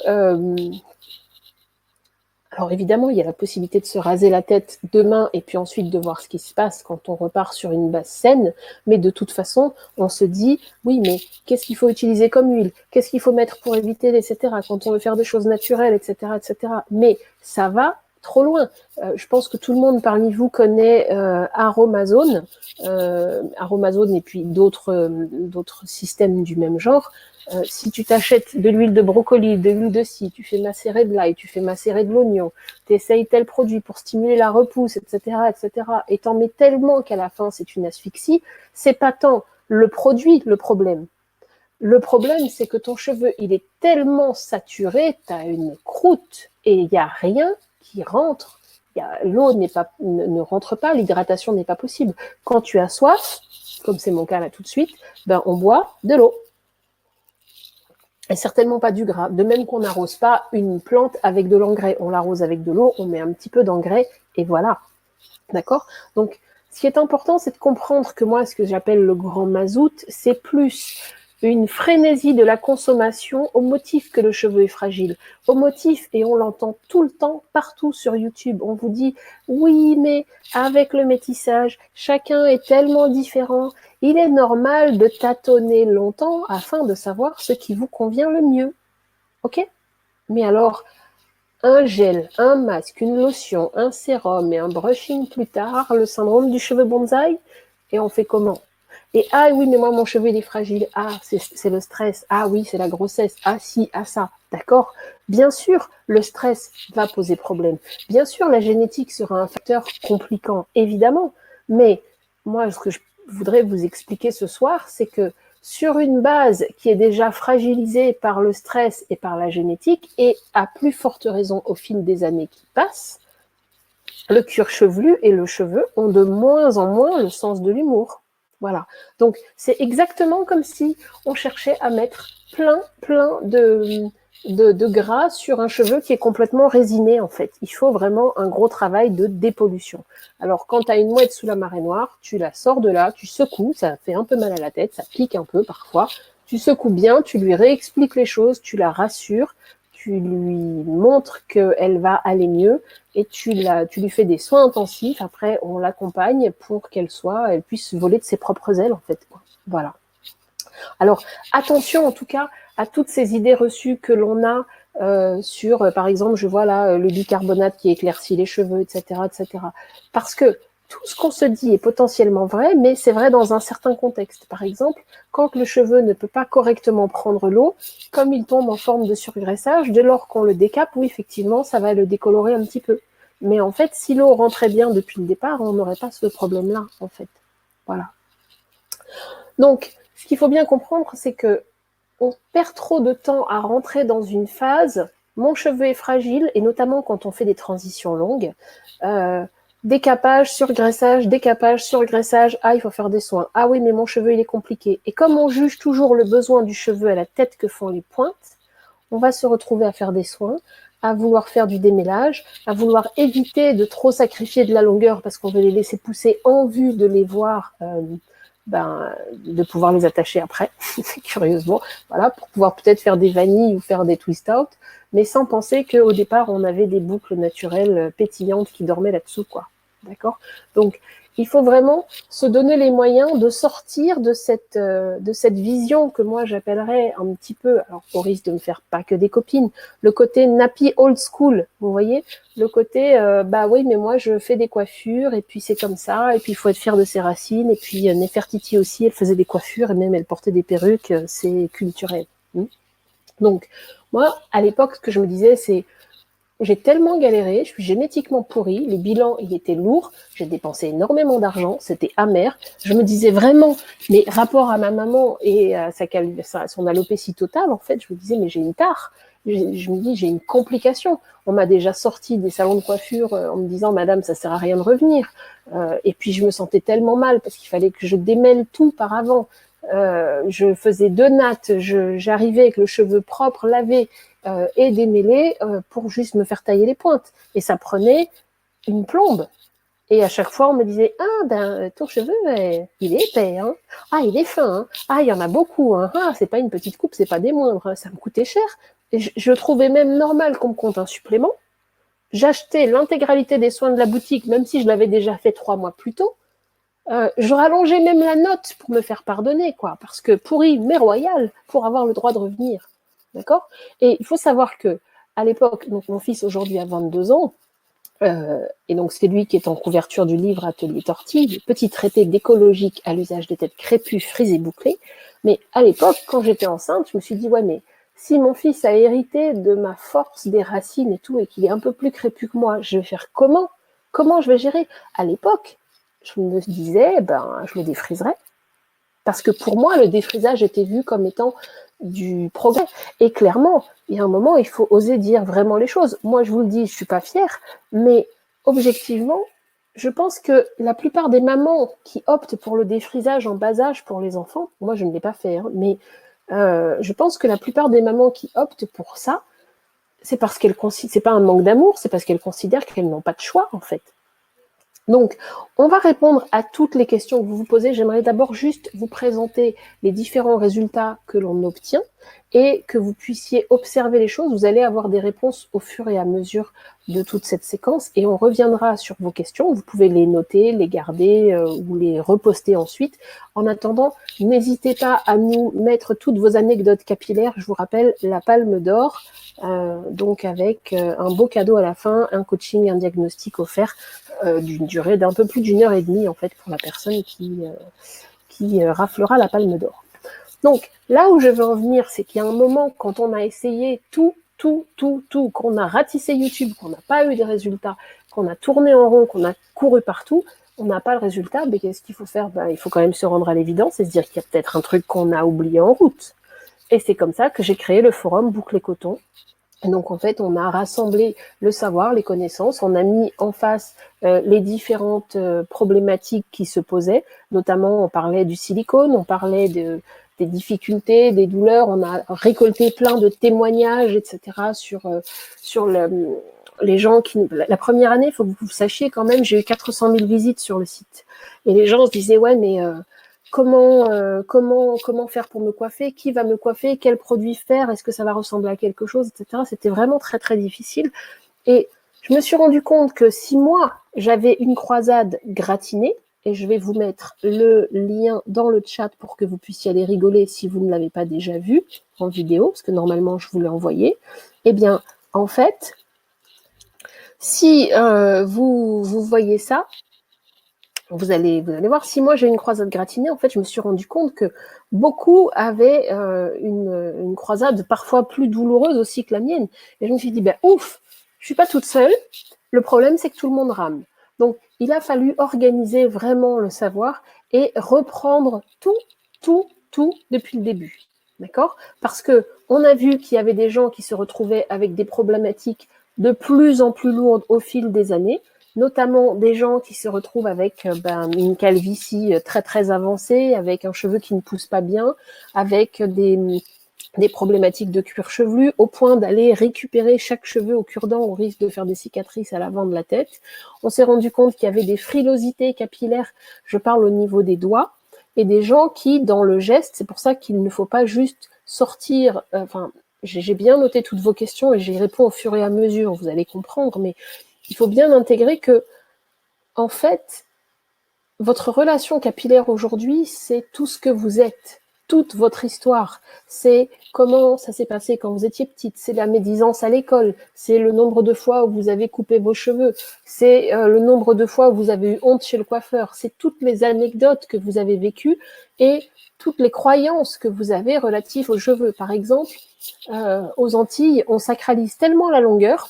alors évidemment, il y a la possibilité de se raser la tête demain et puis ensuite de voir ce qui se passe quand on repart sur une base saine. Mais de toute façon, on se dit, oui, mais qu'est-ce qu'il faut utiliser comme huile? Qu'est-ce qu'il faut mettre pour éviter, etc. Quand on veut faire des choses naturelles, etc., etc. Mais ça va trop loin. Je pense que tout le monde parmi vous connaît Aromazone, Aromazone et puis d'autres systèmes du même genre. Si tu t'achètes de l'huile de brocoli, de l'huile de scie, tu fais macérer de l'ail, tu fais macérer de l'oignon, tu essayes tel produit pour stimuler la repousse, etc., et t'en mets tellement qu'à la fin c'est une asphyxie, c'est pas tant le produit le problème. Le problème, c'est que ton cheveu, il est tellement saturé, t'as une croûte et il n'y a rien qui rentre. L'eau ne rentre pas, l'hydratation n'est pas possible. Quand tu as soif, comme c'est mon cas là tout de suite, on boit de l'eau. et certainement pas du gras. De même qu'on n'arrose pas une plante avec de l'engrais. On l'arrose avec de l'eau, on met un petit peu d'engrais, et voilà. D'accord? Donc, ce qui est important, c'est de comprendre que moi, ce que j'appelle le grand mazout, c'est plus une frénésie de la consommation au motif que le cheveu est fragile. Au motif, et on l'entend tout le temps, partout sur YouTube, on vous dit, oui, mais avec le métissage, chacun est tellement différent, il est normal de tâtonner longtemps afin de savoir ce qui vous convient le mieux. Ok? Mais alors, un gel, un masque, une lotion, un sérum et un brushing plus tard, le syndrome du cheveu bonsaï, et on fait comment? Et ah oui, mais moi mon cheveu il est fragile. Ah, c'est le stress. Ah oui, c'est la grossesse. Ah si, ah ça. D'accord? Bien sûr, le stress va poser problème. Bien sûr, la génétique sera un facteur compliquant, évidemment. Mais moi, ce que je voudrais vous expliquer ce soir, c'est que sur une base qui est déjà fragilisée par le stress et par la génétique, et à plus forte raison au fil des années qui passent, le cuir chevelu et le cheveu ont de moins en moins le sens de l'humour. Voilà. Donc, c'est exactement comme si on cherchait à mettre plein de gras sur un cheveu qui est complètement résiné, en fait. Il faut vraiment un gros travail de dépollution. Alors, quand tu as une mouette sous la marée noire, tu la sors de là, tu secoues, ça fait un peu mal à la tête, ça pique un peu parfois. Tu secoues bien, tu lui réexpliques les choses, tu la rassures, tu lui montres qu'elle va aller mieux et tu lui fais des soins intensifs. Après, on l'accompagne pour elle puisse voler de ses propres ailes, en fait. Voilà. Alors, attention en tout cas à toutes ces idées reçues que l'on a sur, par exemple, je vois là le bicarbonate qui éclaircit les cheveux, etc., etc. Parce que tout ce qu'on se dit est potentiellement vrai, mais c'est vrai dans un certain contexte. Par exemple, quand le cheveu ne peut pas correctement prendre l'eau, comme il tombe en forme de surgraissage, dès lors qu'on le décape, oui, effectivement, ça va le décolorer un petit peu. Mais en fait, si l'eau rentrait bien depuis le départ, on n'aurait pas ce problème-là, en fait. Voilà. Donc, ce qu'il faut bien comprendre, c'est que on perd trop de temps à rentrer dans une phase. Mon cheveu est fragile, et notamment quand on fait des transitions longues. Décapage, surgraissage. Ah, il faut faire des soins. Ah oui, mais mon cheveu, il est compliqué. Et comme on juge toujours le besoin du cheveu à la tête que font les pointes, on va se retrouver à faire des soins, à vouloir faire du démêlage, à vouloir éviter de trop sacrifier de la longueur parce qu'on veut les laisser pousser en vue de les voir, de pouvoir les attacher après, curieusement, voilà, pour pouvoir peut-être faire des vanilles ou faire des twist-out, mais sans penser qu'au départ, on avait des boucles naturelles pétillantes qui dormaient là-dessous, quoi. D'accord? Donc, il faut vraiment se donner les moyens de sortir de cette vision que moi j'appellerais un petit peu, alors au risque de me faire pas que des copines, le côté nappy old school, vous voyez, le côté bah oui mais moi je fais des coiffures et puis c'est comme ça et puis il faut être fier de ses racines et puis Nefertiti aussi elle faisait des coiffures et même elle portait des perruques, c'est culturel. Donc moi à l'époque ce que je me disais c'est j'ai tellement galéré, je suis génétiquement pourrie, le bilan il était lourd, j'ai dépensé énormément d'argent, c'était amer. Je me disais vraiment, mais rapport à ma maman et à son alopécie totale, en fait, je me disais, mais j'ai une tare. Je me dis, j'ai une complication. On m'a déjà sorti des salons de coiffure en me disant, madame, ça sert à rien de revenir. Et puis je me sentais tellement mal parce qu'il fallait que je démêle tout par avant. Je faisais 2 nattes, j'arrivais avec le cheveu propre, lavé, et démêler pour juste me faire tailler les pointes. Et ça prenait une plombe. Et à chaque fois, on me disait, ah, ben, ton cheveu, il est épais, hein. Ah, il est fin, hein. Ah, il y en a beaucoup, hein. Ah, c'est pas une petite coupe, c'est pas des moindres, hein. Ça me coûtait cher. Et je trouvais même normal qu'on me compte un supplément. J'achetais l'intégralité des soins de la boutique, même si je l'avais déjà fait 3 mois plus tôt. Je rallongeais même la note pour me faire pardonner, quoi, parce que pourri, mais royal, pour avoir le droit de revenir. D'accord? Et il faut savoir que à l'époque, donc mon fils aujourd'hui a 22 ans, et donc c'est lui qui est en couverture du livre Atelier Tortille, le petit traité d'écologique à l'usage des têtes crépues, frisées, bouclées. Mais à l'époque, quand j'étais enceinte, je me suis dit, ouais, mais si mon fils a hérité de ma force des racines et tout, et qu'il est un peu plus crépu que moi, je vais faire comment? Comment je vais gérer? À l'époque, je me disais, ben, je le défriserais. Parce que pour moi, le défrisage était vu comme étant du progrès. Et clairement, il y a un moment, il faut oser dire vraiment les choses. Moi, je vous le dis, je suis pas fière, mais objectivement, je pense que la plupart des mamans qui optent pour le défrisage en bas âge pour les enfants, moi je ne l'ai pas fait, hein, mais je pense que la plupart des mamans qui optent pour ça, c'est parce qu'elles c'est pas un manque d'amour, c'est parce qu'elles considèrent qu'elles n'ont pas de choix, en fait. Donc, on va répondre à toutes les questions que vous vous posez. J'aimerais d'abord juste vous présenter les différents résultats que l'on obtient et que vous puissiez observer les choses. Vous allez avoir des réponses au fur et à mesure de toute cette séquence et on reviendra sur vos questions. Vous pouvez les noter, les garder ou les reposter ensuite. En attendant, n'hésitez pas à nous mettre toutes vos anecdotes capillaires. Je vous rappelle la Palme d'Or, donc avec un beau cadeau à la fin, un coaching, un diagnostic offert d'une durée d'un peu plus d'1 heure et demie en fait pour la personne qui raflera la Palme d'Or. Donc là où je veux en venir, c'est qu'il y a un moment quand on a essayé tout, qu'on a ratissé YouTube, qu'on n'a pas eu de résultats, qu'on a tourné en rond, qu'on a couru partout, on n'a pas le résultat, mais qu'est-ce qu'il faut faire? Il faut quand même se rendre à l'évidence et se dire qu'il y a peut-être un truc qu'on a oublié en route. Et c'est comme ça que j'ai créé le forum Boucle et Coton. Et donc en fait, on a rassemblé le savoir, les connaissances, on a mis en face les différentes problématiques qui se posaient, notamment on parlait du silicone, on parlait des difficultés, des douleurs, on a récolté plein de témoignages, etc. sur les gens qui... La première année, il faut que vous sachiez quand même, j'ai eu 400 000 visites sur le site. Et les gens se disaient, ouais, mais... comment faire pour me coiffer, qui va me coiffer, quel produit faire, est-ce que ça va ressembler à quelque chose, etc. C'était vraiment très très difficile. Et je me suis rendu compte que si moi j'avais une croisade gratinée, et je vais vous mettre le lien dans le chat pour que vous puissiez aller rigoler si vous ne l'avez pas déjà vu en vidéo, parce que normalement je vous l'ai envoyé, eh bien en fait, si vous voyez ça, vous allez voir, si moi j'ai une croisade gratinée, en fait, je me suis rendu compte que beaucoup avaient une croisade parfois plus douloureuse aussi que la mienne. Et je me suis dit, ouf, je suis pas toute seule. Le problème, c'est que tout le monde rame. Donc, il a fallu organiser vraiment le savoir et reprendre tout depuis le début. D'accord? Parce que on a vu qu'il y avait des gens qui se retrouvaient avec des problématiques de plus en plus lourdes au fil des années, notamment des gens qui se retrouvent avec une calvitie très très avancée, avec un cheveu qui ne pousse pas bien, avec des problématiques de cuir chevelu, au point d'aller récupérer chaque cheveu au cure-dent au risque de faire des cicatrices à l'avant de la tête. On s'est rendu compte qu'il y avait des frilosités capillaires, je parle au niveau des doigts, et des gens qui, dans le geste, c'est pour ça qu'il ne faut pas juste sortir, j'ai bien noté toutes vos questions et j'y réponds au fur et à mesure, vous allez comprendre, mais il faut bien intégrer que, en fait, votre relation capillaire aujourd'hui, c'est tout ce que vous êtes, toute votre histoire. C'est comment ça s'est passé quand vous étiez petite, c'est la médisance à l'école, c'est le nombre de fois où vous avez coupé vos cheveux, c'est le nombre de fois où vous avez eu honte chez le coiffeur, c'est toutes les anecdotes que vous avez vécues et toutes les croyances que vous avez relatives aux cheveux. Par exemple, aux Antilles, on sacralise tellement la longueur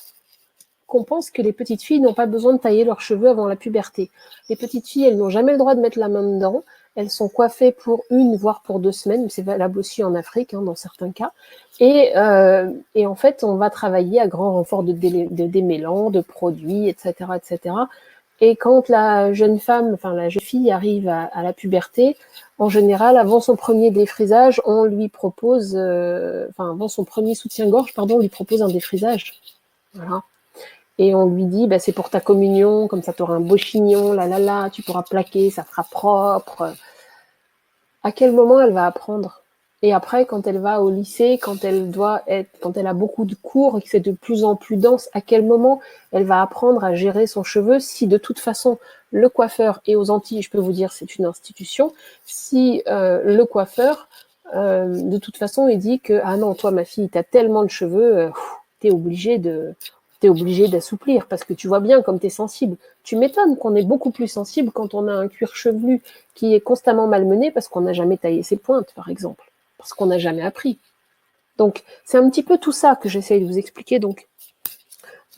qu'on pense que les petites filles n'ont pas besoin de tailler leurs cheveux avant la puberté. Les petites filles, elles n'ont jamais le droit de mettre la main dedans. Elles sont coiffées pour 1, voire pour 2 semaines. C'est valable aussi en Afrique, dans certains cas. Et en fait, on va travailler à grand renfort de démêlants, de produits, etc., etc. Et quand la jeune femme, la jeune fille arrive à la puberté, en général, avant son premier défrisage, on lui propose, avant son premier soutien-gorge, on lui propose un défrisage. Voilà. Et on lui dit, c'est pour ta communion, comme ça tu auras un beau chignon, tu pourras plaquer, ça fera propre. À quel moment elle va apprendre? Et après, quand elle va au lycée, quand elle a beaucoup de cours et que c'est de plus en plus dense, à quel moment elle va apprendre à gérer son cheveu si de toute façon le coiffeur, et aux Antilles, je peux vous dire, c'est une institution, si le coiffeur, de toute façon, il dit que, ah non, toi ma fille, t'as tellement de cheveux, t'es obligé d'assouplir parce que tu vois bien comme t'es sensible. Tu m'étonnes qu'on est beaucoup plus sensible quand on a un cuir chevelu qui est constamment malmené parce qu'on n'a jamais taillé ses pointes, par exemple, parce qu'on n'a jamais appris. Donc, c'est un petit peu tout ça que j'essaye de vous expliquer. Donc,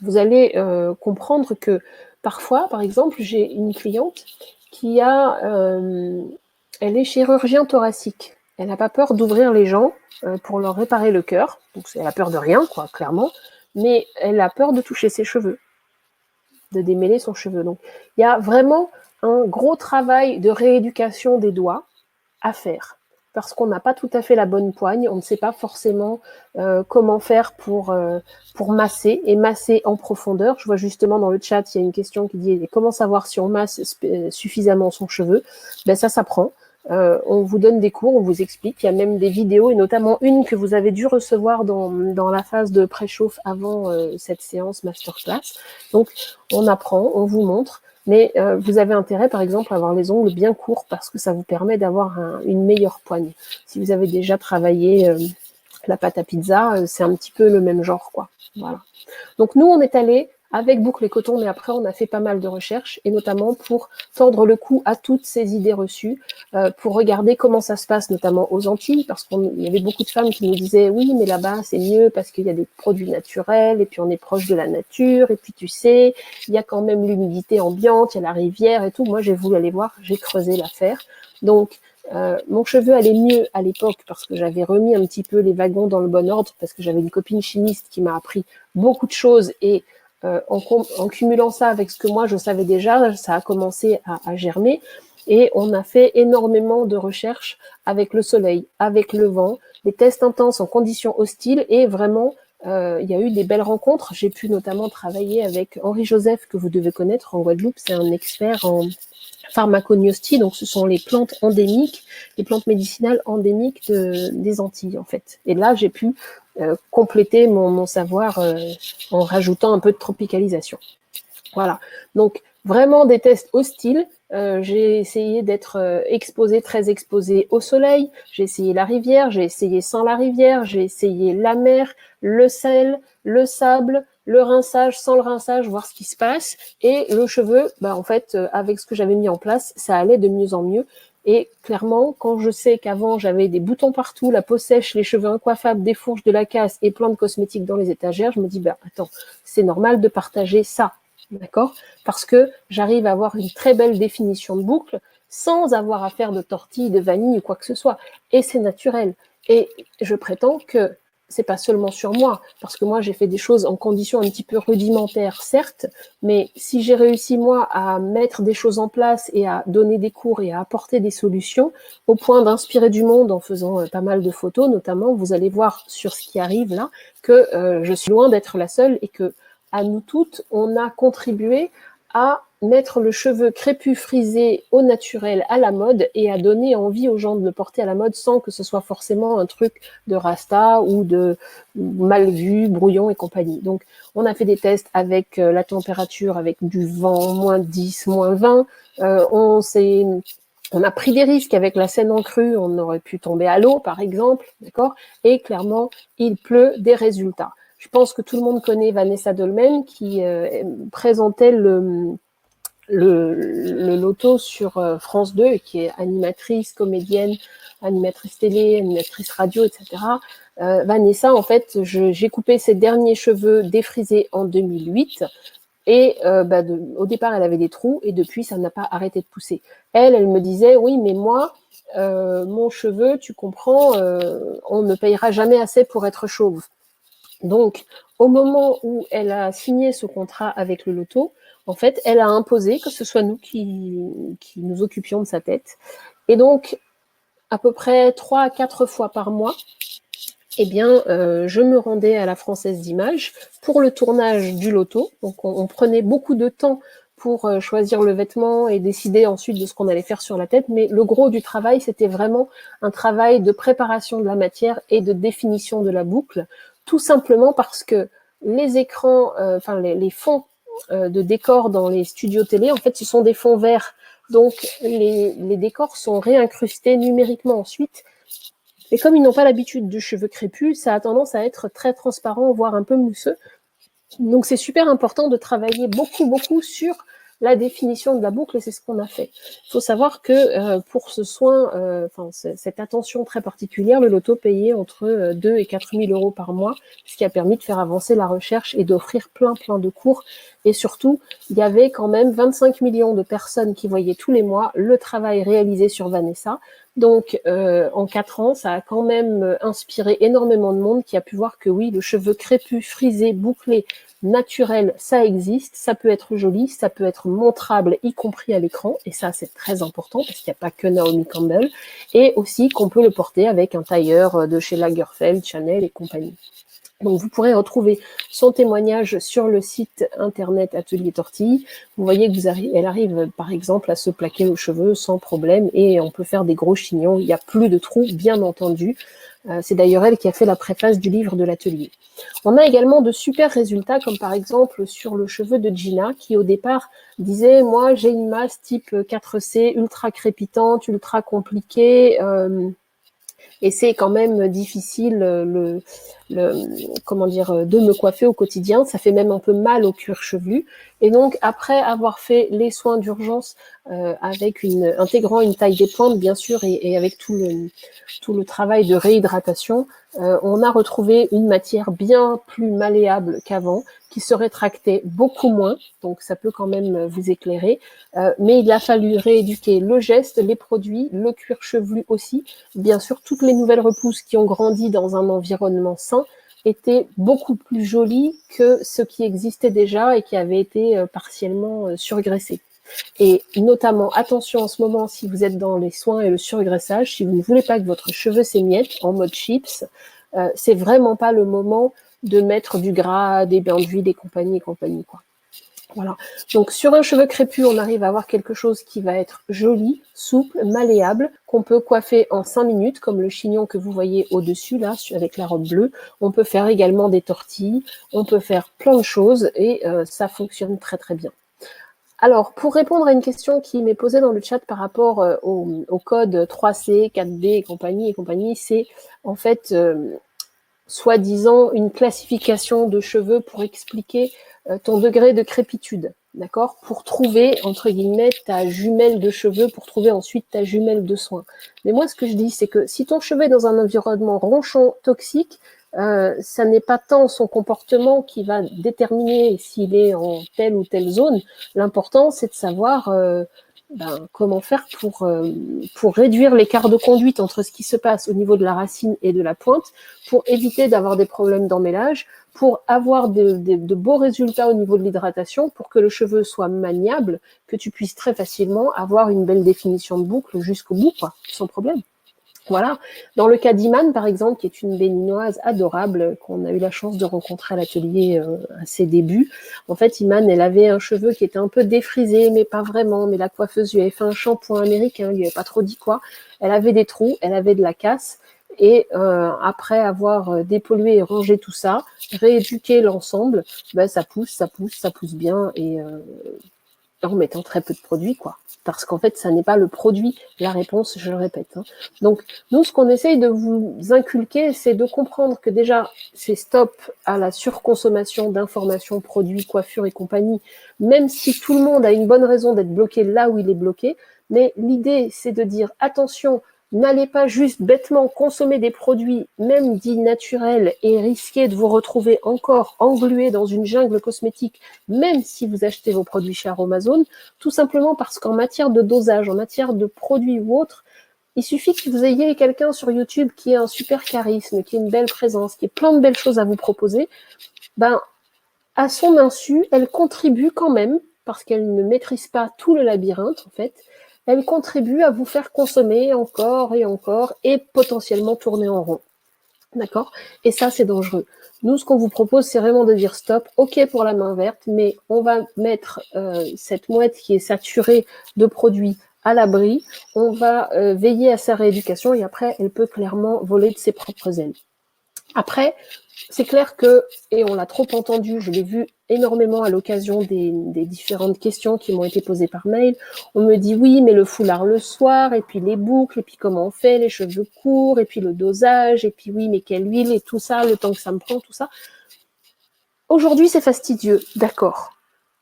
vous allez comprendre que parfois, par exemple, j'ai une cliente qui elle est chirurgien thoracique. Elle n'a pas peur d'ouvrir les gens pour leur réparer le cœur. Donc, elle a peur de rien, quoi, clairement. Mais elle a peur de toucher ses cheveux, de démêler son cheveu. Donc, il y a vraiment un gros travail de rééducation des doigts à faire. parce qu'on n'a pas tout à fait la bonne poigne, on ne sait pas forcément comment faire pour masser et masser en profondeur. Je vois justement dans le chat, il y a une question qui dit comment savoir si on masse suffisamment son cheveu. Ben ça s'apprend. On vous donne des cours, on vous explique. Il y a même des vidéos, et notamment une que vous avez dû recevoir dans la phase de préchauffe avant cette séance masterclass. Donc, on apprend, on vous montre. Mais vous avez intérêt, par exemple, à avoir les ongles bien courts parce que ça vous permet d'avoir une meilleure poigne. Si vous avez déjà travaillé la pâte à pizza, c'est un petit peu le même genre, quoi. Voilà. Donc nous, on est allé avec boucle et coton, mais après, on a fait pas mal de recherches, et notamment pour tordre le cou à toutes ces idées reçues, pour regarder comment ça se passe, notamment aux Antilles, parce qu'il y avait beaucoup de femmes qui nous disaient « Oui, mais là-bas, c'est mieux parce qu'il y a des produits naturels, et puis on est proche de la nature, et puis tu sais, il y a quand même l'humidité ambiante, il y a la rivière et tout. » Moi, j'ai voulu aller voir, j'ai creusé l'affaire. Donc, mon cheveu allait mieux à l'époque parce que j'avais remis un petit peu les wagons dans le bon ordre, parce que j'avais une copine chimiste qui m'a appris beaucoup de choses, et en cumulant ça avec ce que moi je savais déjà, ça a commencé à germer, et on a fait énormément de recherches avec le soleil, avec le vent, des tests intenses en conditions hostiles, et vraiment il y a eu des belles rencontres. J'ai pu notamment travailler avec Henri Joseph, que vous devez connaître en Guadeloupe, c'est un expert en pharmacognostie, donc ce sont les plantes endémiques, les plantes médicinales endémiques des Antilles en fait. Et là, j'ai pu compléter mon savoir en rajoutant un peu de tropicalisation. Voilà. Donc vraiment des tests hostiles. J'ai essayé d'être exposée, très exposée au soleil. J'ai essayé la rivière, j'ai essayé sans la rivière, j'ai essayé la mer, le sel, le sable, le rinçage, sans le rinçage, voir ce qui se passe. Et le cheveu, bah, en fait, avec ce que j'avais mis en place, ça allait de mieux en mieux. Et clairement, quand je sais qu'avant, j'avais des boutons partout, la peau sèche, les cheveux incoiffables, des fourches, de la casse et plein de cosmétiques dans les étagères, je me dis, bah, attends, c'est normal de partager ça. D'accord? Parce que j'arrive à avoir une très belle définition de boucle sans avoir à faire de tortille, de vanille ou quoi que ce soit. Et c'est naturel. Et je prétends que c'est pas seulement sur moi, parce que moi j'ai fait des choses en conditions un petit peu rudimentaires, certes, mais si j'ai réussi moi à mettre des choses en place et à donner des cours et à apporter des solutions, au point d'inspirer du monde en faisant pas mal de photos, notamment, vous allez voir sur ce qui arrive là, que je suis loin d'être la seule, et que à nous toutes, on a contribué à mettre le cheveu crépus frisé au naturel à la mode, et à donner envie aux gens de le porter à la mode sans que ce soit forcément un truc de rasta ou de mal vu, brouillon et compagnie. Donc, on a fait des tests avec la température, avec du vent, moins 10, moins 20. On a pris des risques avec la Seine en crue, on aurait pu tomber à l'eau, par exemple, d'accord? Et clairement, il pleut des résultats. Je pense que tout le monde connaît Vanessa Dolmen, qui présentait le loto sur France 2, qui est animatrice, comédienne, animatrice télé, animatrice radio, etc. Vanessa, en fait, j'ai coupé ses derniers cheveux défrisés en 2008. Et au départ, elle avait des trous, et depuis, ça n'a pas arrêté de pousser. Elle me disait, oui, mais moi, mon cheveu, tu comprends, on ne payera jamais assez pour être chauve. Donc, au moment où elle a signé ce contrat avec le loto, en fait, elle a imposé que ce soit nous qui nous occupions de sa tête. Et donc, à peu près 3 à 4 fois par mois, eh bien, je me rendais à la Française d'Images pour le tournage du loto. Donc, on prenait beaucoup de temps pour choisir le vêtement et décider ensuite de ce qu'on allait faire sur la tête. Mais le gros du travail, c'était vraiment un travail de préparation de la matière et de définition de la boucle, tout simplement parce que les écrans, les fonds de décors dans les studios télé, en fait, ce sont des fonds verts. Donc, les décors sont réincrustés numériquement ensuite. Et comme ils n'ont pas l'habitude du cheveu crépus, ça a tendance à être très transparent, voire un peu mousseux. Donc, c'est super important de travailler beaucoup sur la définition de la boucle, et c'est ce qu'on a fait. Il faut savoir que pour ce soin, cette attention très particulière, le loto payait entre 2 et 4 000 euros par mois, ce qui a permis de faire avancer la recherche et d'offrir plein de cours. Et surtout, il y avait quand même 25 millions de personnes qui voyaient tous les mois le travail réalisé sur Vanessa. Donc, en 4 ans, ça a quand même inspiré énormément de monde qui a pu voir que oui, le cheveu crépus, frisé, bouclé, naturel, ça existe, ça peut être joli, ça peut être montrable, y compris à l'écran, et ça c'est très important parce qu'il n'y a pas que Naomi Campbell, et aussi qu'on peut le porter avec un tailleur de chez Lagerfeld, Chanel et compagnie. Donc vous pourrez retrouver son témoignage sur le site internet Atelier Tortille. Vous voyez que elle arrive par exemple à se plaquer aux cheveux sans problème et on peut faire des gros chignons, il n'y a plus de trous bien entendu. C'est d'ailleurs elle qui a fait la préface du livre de l'atelier. On a également de super résultats comme par exemple sur le cheveu de Gina qui au départ disait moi j'ai une masse type 4C ultra crépitante, ultra compliquée, et c'est quand même difficile de me coiffer au quotidien. Ça fait même un peu mal au cuir chevelu. Et donc, après avoir fait les soins d'urgence intégrant une taille des pointes, bien sûr, et avec tout le travail de réhydratation, on a retrouvé une matière bien plus malléable qu'avant, qui se rétractait beaucoup moins, donc ça peut quand même vous éclairer, mais il a fallu rééduquer le geste, les produits, le cuir chevelu aussi. Bien sûr, toutes les nouvelles repousses qui ont grandi dans un environnement sain étaient beaucoup plus jolies que ce qui existait déjà et qui avait été partiellement surgraissé. Et notamment, attention en ce moment, si vous êtes dans les soins et le surgraissage, si vous ne voulez pas que votre cheveu s'émiette en mode chips, c'est vraiment pas le moment de mettre du gras, des bains d'huile, des compagnies, quoi. Voilà. Donc, sur un cheveu crépus, on arrive à avoir quelque chose qui va être joli, souple, malléable, qu'on peut coiffer en 5 minutes, comme le chignon que vous voyez au-dessus, là, avec la robe bleue. On peut faire également des tortilles, on peut faire plein de choses et ça fonctionne très, très bien. Alors, pour répondre à une question qui m'est posée dans le chat par rapport au code 3C, 4D et compagnie, c'est en fait soi-disant une classification de cheveux pour expliquer ton degré de crépitude, d'accord? Pour trouver, entre guillemets, ta jumelle de cheveux, pour trouver ensuite ta jumelle de soins. Mais moi, ce que je dis, c'est que si ton cheveu est dans un environnement ronchon, toxique, ça n'est pas tant son comportement qui va déterminer s'il est en telle ou telle zone. L'important, c'est de savoir comment faire pour réduire l'écart de conduite entre ce qui se passe au niveau de la racine et de la pointe, pour éviter d'avoir des problèmes d'emmêlage, pour avoir de beaux résultats au niveau de l'hydratation, pour que le cheveu soit maniable, que tu puisses très facilement avoir une belle définition de boucle jusqu'au bout, quoi, sans problème. Voilà. Dans le cas d'Iman, par exemple, qui est une béninoise adorable qu'on a eu la chance de rencontrer à l'atelier à ses débuts. En fait, Iman, elle avait un cheveu qui était un peu défrisé, mais pas vraiment. Mais la coiffeuse lui avait fait un shampoing américain, lui avait pas trop dit quoi. Elle avait des trous, elle avait de la casse. Et après avoir dépollué et rangé tout ça, rééduqué l'ensemble, ça pousse bien et en mettant très peu de produits, quoi. Parce qu'en fait, ça n'est pas le produit, la réponse, je le répète. Hein. Donc, nous, ce qu'on essaye de vous inculquer, c'est de comprendre que déjà, c'est stop à la surconsommation d'informations, produits, coiffure et compagnie, même si tout le monde a une bonne raison d'être bloqué là où il est bloqué. Mais l'idée, c'est de dire, attention, n'allez pas juste bêtement consommer des produits, même dits naturels, et risquer de vous retrouver encore englué dans une jungle cosmétique, même si vous achetez vos produits chez Aromazone, tout simplement parce qu'en matière de dosage, en matière de produits ou autre, il suffit que vous ayez quelqu'un sur YouTube qui ait un super charisme, qui ait une belle présence, qui ait plein de belles choses à vous proposer, à son insu, elle contribue quand même, parce qu'elle ne maîtrise pas tout le labyrinthe, en fait, elle contribue à vous faire consommer encore et potentiellement tourner en rond. D'accord? Et ça, c'est dangereux. Nous, ce qu'on vous propose, c'est vraiment de dire stop, ok pour la main verte, mais on va mettre cette mouette qui est saturée de produits à l'abri, on va veiller à sa rééducation et après, elle peut clairement voler de ses propres ailes. Après, c'est clair que, et on l'a trop entendu, je l'ai vu énormément à l'occasion des différentes questions qui m'ont été posées par mail, on me dit oui, mais le foulard le soir, et puis les boucles, et puis comment on fait, les cheveux courts, et puis le dosage, et puis oui, mais quelle huile, et tout ça, le temps que ça me prend, tout ça. Aujourd'hui, c'est fastidieux, d'accord,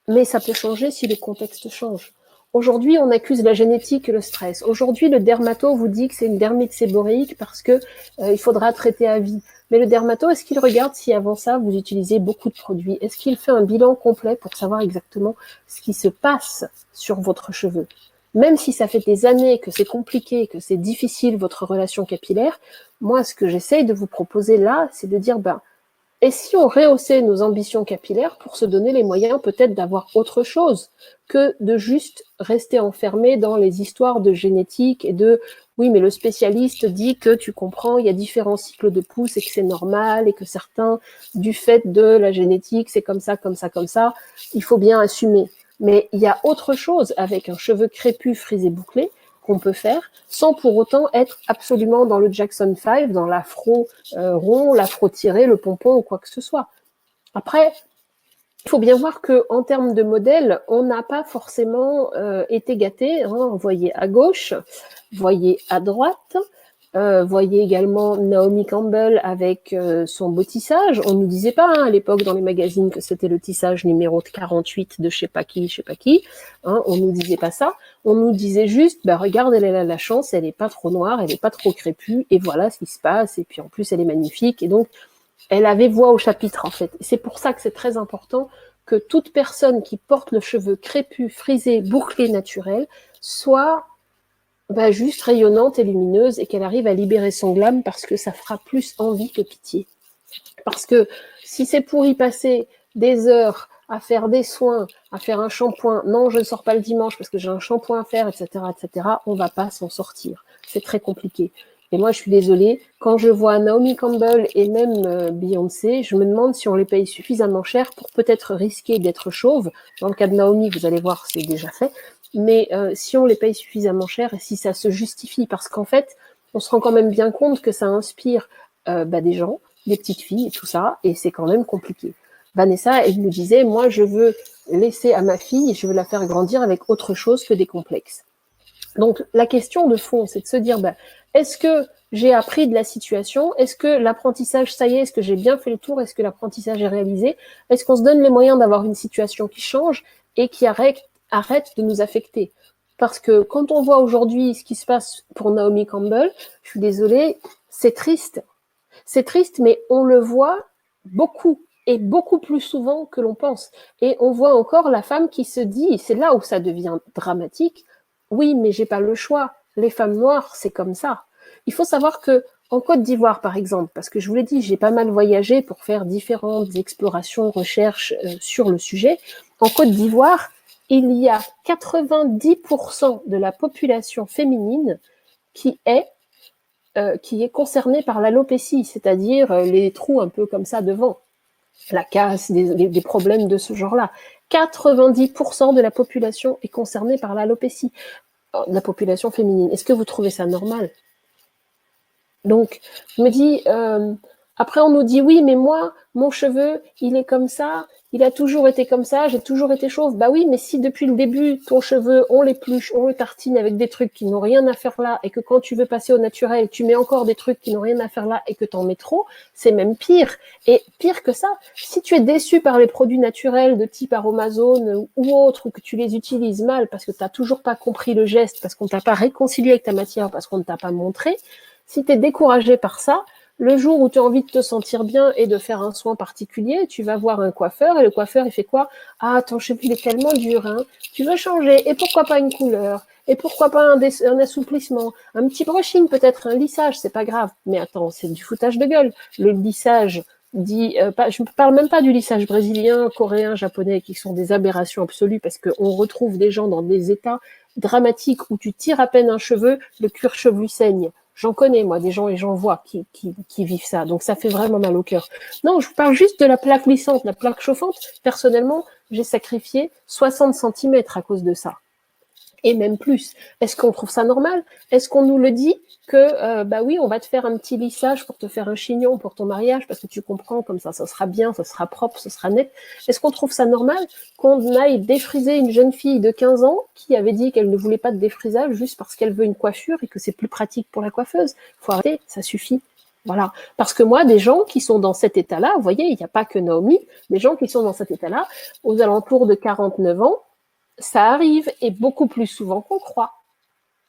mais ça peut changer si le contexte change. Aujourd'hui, on accuse la génétique et le stress. Aujourd'hui, le dermato vous dit que c'est une dermite séboréique parce que il faudra traiter à vie. Mais le dermato, est-ce qu'il regarde si avant ça, vous utilisez beaucoup de produits? Est-ce qu'il fait un bilan complet pour savoir exactement ce qui se passe sur votre cheveu? Même si ça fait des années que c'est compliqué, que c'est difficile votre relation capillaire, moi, ce que j'essaye de vous proposer là, c'est de dire, Et si on rehaussait nos ambitions capillaires pour se donner les moyens peut-être d'avoir autre chose que de juste rester enfermé dans les histoires de génétique et de oui, mais le spécialiste dit que tu comprends, il y a différents cycles de pouces et que c'est normal et que certains, du fait de la génétique, c'est comme ça, comme ça, comme ça, il faut bien assumer. Mais il y a autre chose avec un cheveu crépus, frisé, bouclé qu'on peut faire sans pour autant être absolument dans le Jackson 5, dans l'afro rond, l'afro tiré, le pompon ou quoi que ce soit. Après, il faut bien voir qu'en termes de modèle, on n'a pas forcément été gâté. Hein. Vous voyez à gauche, vous voyez à droite, voyez également Naomi Campbell avec son beau tissage. On ne nous disait pas hein, à l'époque dans les magazines que c'était le tissage numéro 48 de je sais pas qui. Hein, on ne nous disait pas ça. On nous disait juste, bah, regarde, elle a la chance, elle n'est pas trop noire, elle n'est pas trop crépue, et voilà ce qui se passe. Et puis en plus, elle est magnifique. Et donc, elle avait voix au chapitre, en fait. C'est pour ça que c'est très important que toute personne qui porte le cheveu crépus, frisé, bouclé, naturel, soit bah, juste rayonnante et lumineuse et qu'elle arrive à libérer son glam parce que ça fera plus envie que pitié. Parce que si c'est pour y passer des heures à faire des soins, à faire un shampoing, non, je ne sors pas le dimanche parce que j'ai un shampoing à faire, etc., on va pas s'en sortir. C'est très compliqué. Et moi, je suis désolée, quand je vois Naomi Campbell et même Beyoncé, je me demande si on les paye suffisamment cher pour peut-être risquer d'être chauve. Dans le cas de Naomi, vous allez voir, c'est déjà fait. Mais si on les paye suffisamment cher et si ça se justifie, parce qu'en fait, on se rend quand même bien compte que ça inspire des gens, des petites filles et tout ça, et c'est quand même compliqué. Vanessa, elle me disait, moi, je veux laisser à ma fille, je veux la faire grandir avec autre chose que des complexes. Donc, la question de fond, c'est de se dire, est-ce que j'ai appris de la situation? Est-ce que l'apprentissage, ça y est, est-ce que j'ai bien fait le tour? Est-ce que l'apprentissage est réalisé? Est-ce qu'on se donne les moyens d'avoir une situation qui change et qui arrête de nous affecter? Parce que quand on voit aujourd'hui ce qui se passe pour Naomi Campbell, je suis désolée, c'est triste. C'est triste, mais on le voit beaucoup et beaucoup plus souvent que l'on pense. Et on voit encore la femme qui se dit, et c'est là où ça devient dramatique, oui, mais j'ai pas le choix. Les femmes noires, c'est comme ça. Il faut savoir que en Côte d'Ivoire, par exemple, parce que je vous l'ai dit, j'ai pas mal voyagé pour faire différentes explorations, recherches sur le sujet. En Côte d'Ivoire, il y a 90% de la population féminine qui est concernée par l'alopécie, c'est-à-dire les trous un peu comme ça devant, la casse, des problèmes de ce genre-là. 90% de la population est concernée par l'alopécie, la population féminine. Est-ce que vous trouvez ça normal? Donc, je me dis, après on nous dit oui, mais moi, mon cheveu, il est comme ça, il a toujours été comme ça, j'ai toujours été chauve. Bah oui, mais si depuis le début, ton cheveu, on l'épluche, on le tartine avec des trucs qui n'ont rien à faire là, et que quand tu veux passer au naturel, tu mets encore des trucs qui n'ont rien à faire là, et que t'en mets trop, c'est même pire. Et pire que ça, si tu es déçu par les produits naturels de type aromazone ou autres, ou que tu les utilises mal parce que t'as toujours pas compris le geste, parce qu'on t'a pas réconcilié avec ta matière, parce qu'on ne t'a pas montré, si tu es découragé par ça, le jour où tu as envie de te sentir bien et de faire un soin particulier, tu vas voir un coiffeur et le coiffeur, il fait quoi? Ah, ton cheveu, il est tellement dur, hein. Tu veux changer. Et pourquoi pas une couleur? Et pourquoi pas un assouplissement? Un petit brushing, peut-être un lissage, c'est pas grave. Mais attends, c'est du foutage de gueule. Le lissage dit, je ne parle même pas du lissage brésilien, coréen, japonais, qui sont des aberrations absolues parce qu'on retrouve des gens dans des états dramatiques où tu tires à peine un cheveu, le cuir chevelu saigne. J'en connais, moi, des gens et j'en vois qui vivent ça. Donc, ça fait vraiment mal au cœur. Non, je parle juste de la plaque lissante, la plaque chauffante. Personnellement, j'ai sacrifié 60 centimètres à cause de ça. Et même plus. Est-ce qu'on trouve ça normal? Est-ce qu'on nous le dit que, bah oui, on va te faire un petit lissage pour te faire un chignon pour ton mariage parce que tu comprends, comme ça sera bien, ça sera propre, ça sera net. Est-ce qu'on trouve ça normal qu'on aille défriser une jeune fille de 15 ans qui avait dit qu'elle ne voulait pas de défrisage juste parce qu'elle veut une coiffure et que c'est plus pratique pour la coiffeuse? Faut arrêter, ça suffit. Voilà. Parce que moi, des gens qui sont dans cet état-là, vous voyez, il n'y a pas que Naomi, des gens qui sont dans cet état-là, aux alentours de 49 ans, ça arrive, et beaucoup plus souvent qu'on croit.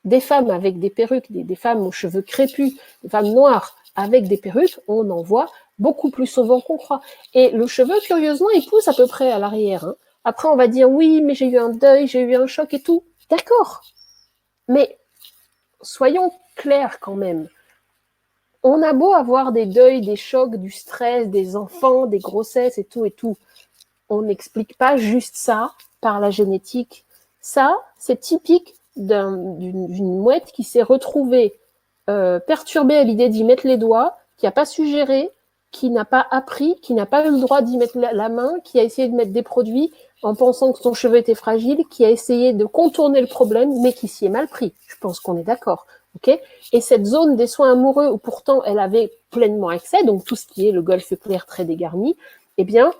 Des femmes avec des perruques, des femmes aux cheveux crépus, des femmes noires avec des perruques, on en voit beaucoup plus souvent qu'on croit. Et le cheveu, curieusement, il pousse à peu près à l'arrière. Hein. Après, on va dire, oui, mais j'ai eu un deuil, j'ai eu un choc et tout. D'accord. Mais soyons clairs quand même. on a beau avoir des deuils, des chocs, du stress, des enfants, des grossesses et tout, on n'explique pas juste ça par la génétique. Ça, c'est typique d'une mouette qui s'est retrouvée perturbée à l'idée d'y mettre les doigts, qui n'a pas su gérer, qui n'a pas appris, qui n'a pas eu le droit d'y mettre la main, qui a essayé de mettre des produits en pensant que son cheveu était fragile, qui a essayé de contourner le problème, mais qui s'y est mal pris. Je pense qu'on est d'accord. Okay, et cette zone des soins amoureux où pourtant elle avait pleinement accès, donc tout ce qui est le golfe clair très dégarni, eh bien,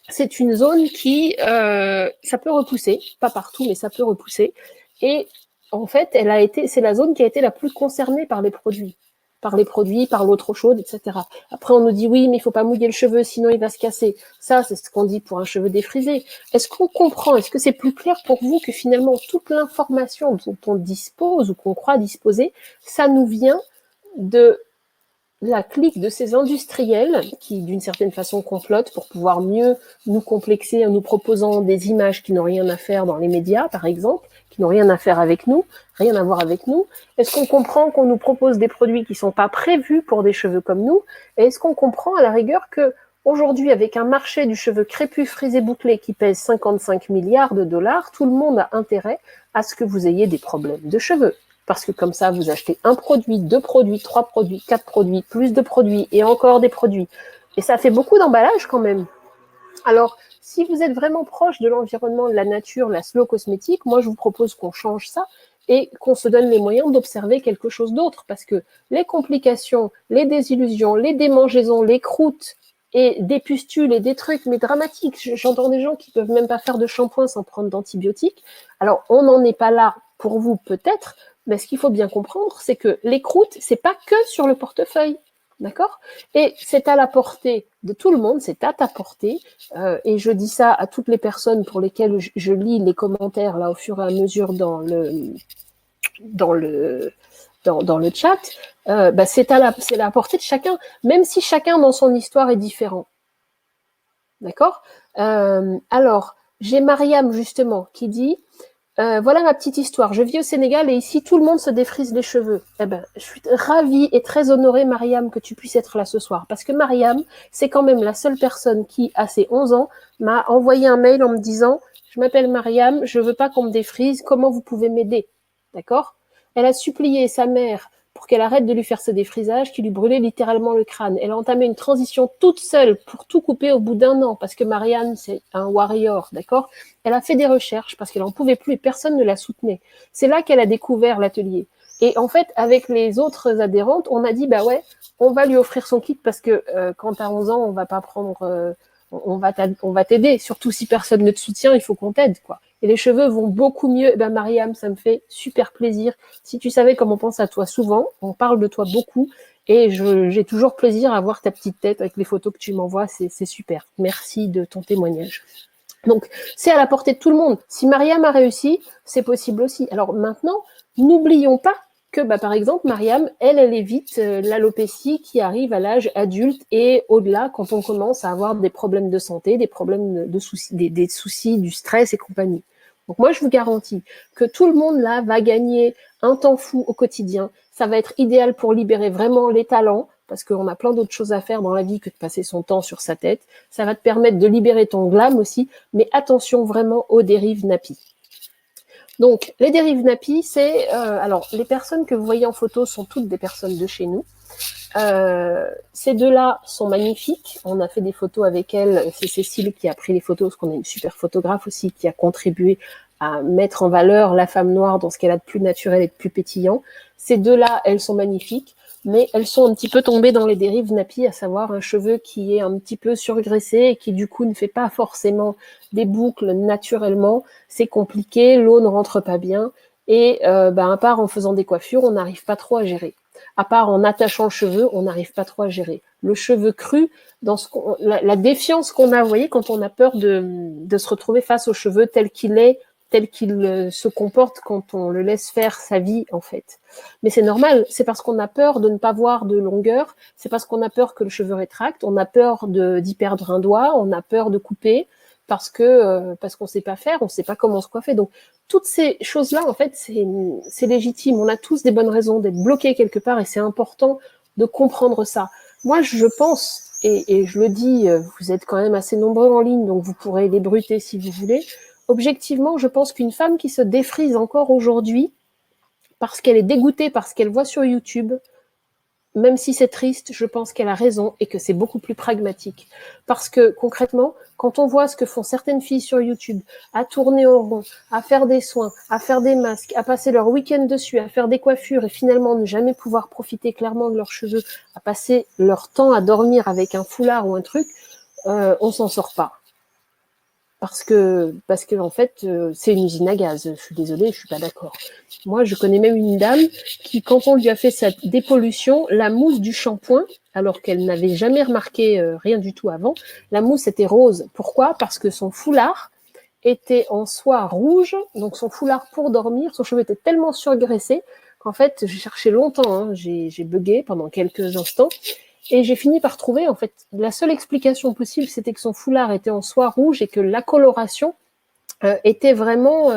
c'est une zone qui, ça peut repousser, pas partout, mais ça peut repousser. Et en fait, c'est la zone qui a été la plus concernée par les produits, par l'eau trop chaude, etc. Après, on nous dit oui, mais il faut pas mouiller le cheveu, sinon il va se casser. Ça, c'est ce qu'on dit pour un cheveu défrisé. Est-ce qu'on comprend, est-ce que c'est plus clair pour vous que finalement toute l'information dont on dispose ou qu'on croit disposer, ça nous vient de la clique de ces industriels qui, d'une certaine façon, complotent pour pouvoir mieux nous complexer en nous proposant des images qui n'ont rien à faire dans les médias, par exemple, qui n'ont rien à faire avec nous, rien à voir avec nous. Est-ce qu'on comprend qu'on nous propose des produits qui ne sont pas prévus pour des cheveux comme nous? Et est-ce qu'on comprend, à la rigueur, que aujourd'hui, avec un marché du cheveu crépus, frisé, bouclé qui pèse 55 milliards de dollars, tout le monde a intérêt à ce que vous ayez des problèmes de cheveux? Parce que comme ça, vous achetez un produit, deux produits, trois produits, quatre produits, plus de produits et encore des produits. Et ça fait beaucoup d'emballage quand même. Alors, si vous êtes vraiment proche de l'environnement, de la nature, la slow cosmétique, moi, je vous propose qu'on change ça et qu'on se donne les moyens d'observer quelque chose d'autre. Parce que les complications, les désillusions, les démangeaisons, les croûtes et des pustules et des trucs, mais dramatiques. J'entends des gens qui peuvent même pas faire de shampoing sans prendre d'antibiotiques. Alors, on n'en est pas là pour vous, peut-être, mais ce qu'il faut bien comprendre, c'est que les croûtes, c'est pas que sur le portefeuille, d'accord? Et c'est à la portée de tout le monde, c'est à ta portée. Et je dis ça à toutes les personnes pour lesquelles je lis les commentaires là au fur et à mesure dans le chat. C'est à la portée de chacun, même si chacun dans son histoire est différent, d'accord? Alors, j'ai Mariam justement qui dit. Voilà ma petite histoire. Je vis au Sénégal et ici, tout le monde se défrise les cheveux. Eh ben, je suis ravie et très honorée, Mariam, que tu puisses être là ce soir. Parce que Mariam, c'est quand même la seule personne qui, à ses 11 ans, m'a envoyé un mail en me disant « Je m'appelle Mariam, je veux pas qu'on me défrise, comment vous pouvez m'aider ?» D'accord? Elle a supplié sa mère pour qu'elle arrête de lui faire ce défrisage qui lui brûlait littéralement le crâne. Elle a entamé une transition toute seule pour tout couper au bout d'1 an, parce que Mariam, c'est un warrior, d'accord? Elle a fait des recherches parce qu'elle en pouvait plus et personne ne la soutenait. C'est là qu'elle a découvert l'atelier. Et en fait, avec les autres adhérentes, on a dit, bah ouais, on va lui offrir son kit parce que quand t'as 11 ans, on va pas prendre, on va t'aider. Surtout si personne ne te soutient, il faut qu'on t'aide, quoi. Et les cheveux vont beaucoup mieux. Ben Mariam, ça me fait super plaisir. Si tu savais comme on pense à toi souvent, on parle de toi beaucoup. Et j'ai toujours plaisir à voir ta petite tête avec les photos que tu m'envoies. C'est super. Merci de ton témoignage. Donc, c'est à la portée de tout le monde. Si Mariam a réussi, c'est possible aussi. Alors maintenant, n'oublions pas que, par exemple, Mariam, elle évite l'alopécie qui arrive à l'âge adulte et au-delà quand on commence à avoir des problèmes de santé, des problèmes de soucis, des soucis, du stress et compagnie. Donc moi, je vous garantis que tout le monde là va gagner un temps fou au quotidien. Ça va être idéal pour libérer vraiment les talents, parce qu'on a plein d'autres choses à faire dans la vie que de passer son temps sur sa tête. Ça va te permettre de libérer ton glam aussi, mais attention vraiment aux dérives nappy. Donc, les dérives nappy, c'est... alors, les personnes que vous voyez en photo sont toutes des personnes de chez nous. Ces deux-là sont magnifiques. On a fait des photos avec elles. C'est Cécile qui a pris les photos, parce qu'on a une super photographe aussi qui a contribué à mettre en valeur la femme noire dans ce qu'elle a de plus naturel et de plus pétillant. Ces deux-là, elles sont magnifiques, mais elles sont un petit peu tombées dans les dérives nappy, à savoir un cheveu qui est un petit peu surgraissé et qui du coup ne fait pas forcément des boucles naturellement. C'est compliqué, l'eau ne rentre pas bien et à part en faisant des coiffures, on n'arrive pas trop à gérer. À part en attachant le cheveu, on n'arrive pas trop à gérer. Le cheveu cru, dans la défiance qu'on a, vous voyez, quand on a peur de se retrouver face au cheveu tel qu'il est, tel qu'il se comporte quand on le laisse faire sa vie, en fait. Mais c'est normal, c'est parce qu'on a peur de ne pas voir de longueur, c'est parce qu'on a peur que le cheveu rétracte, on a peur d'y perdre un doigt, on a peur de couper, parce qu'on sait pas faire, on sait pas comment se coiffer. Donc, toutes ces choses-là, en fait, c'est légitime. On a tous des bonnes raisons d'être bloqués quelque part et c'est important de comprendre ça. Moi, je pense, et je le dis, vous êtes quand même assez nombreux en ligne, donc vous pourrez les bruter si vous voulez. Objectivement, je pense qu'une femme qui se défrise encore aujourd'hui, parce qu'elle est dégoûtée par ce qu'elle voit sur YouTube, même si c'est triste, je pense qu'elle a raison et que c'est beaucoup plus pragmatique. Parce que concrètement, quand on voit ce que font certaines filles sur YouTube, à tourner en rond, à faire des soins, à faire des masques, à passer leur week-end dessus, à faire des coiffures et finalement ne jamais pouvoir profiter clairement de leurs cheveux, à passer leur temps à dormir avec un foulard ou un truc, on s'en sort pas. Parce que en fait, c'est une usine à gaz. Je suis désolée, je suis pas d'accord. Moi, je connais même une dame qui, quand on lui a fait sa dépollution, la mousse du shampoing, alors qu'elle n'avait jamais remarqué rien du tout avant, la mousse était rose. Pourquoi? Parce que son foulard était en soie rouge, donc son foulard pour dormir, son cheveu était tellement surgraissé qu'en fait, j'ai cherché longtemps, hein, j'ai bugué pendant quelques instants, et j'ai fini par trouver, en fait, la seule explication possible, c'était que son foulard était en soie rouge et que la coloration était vraiment,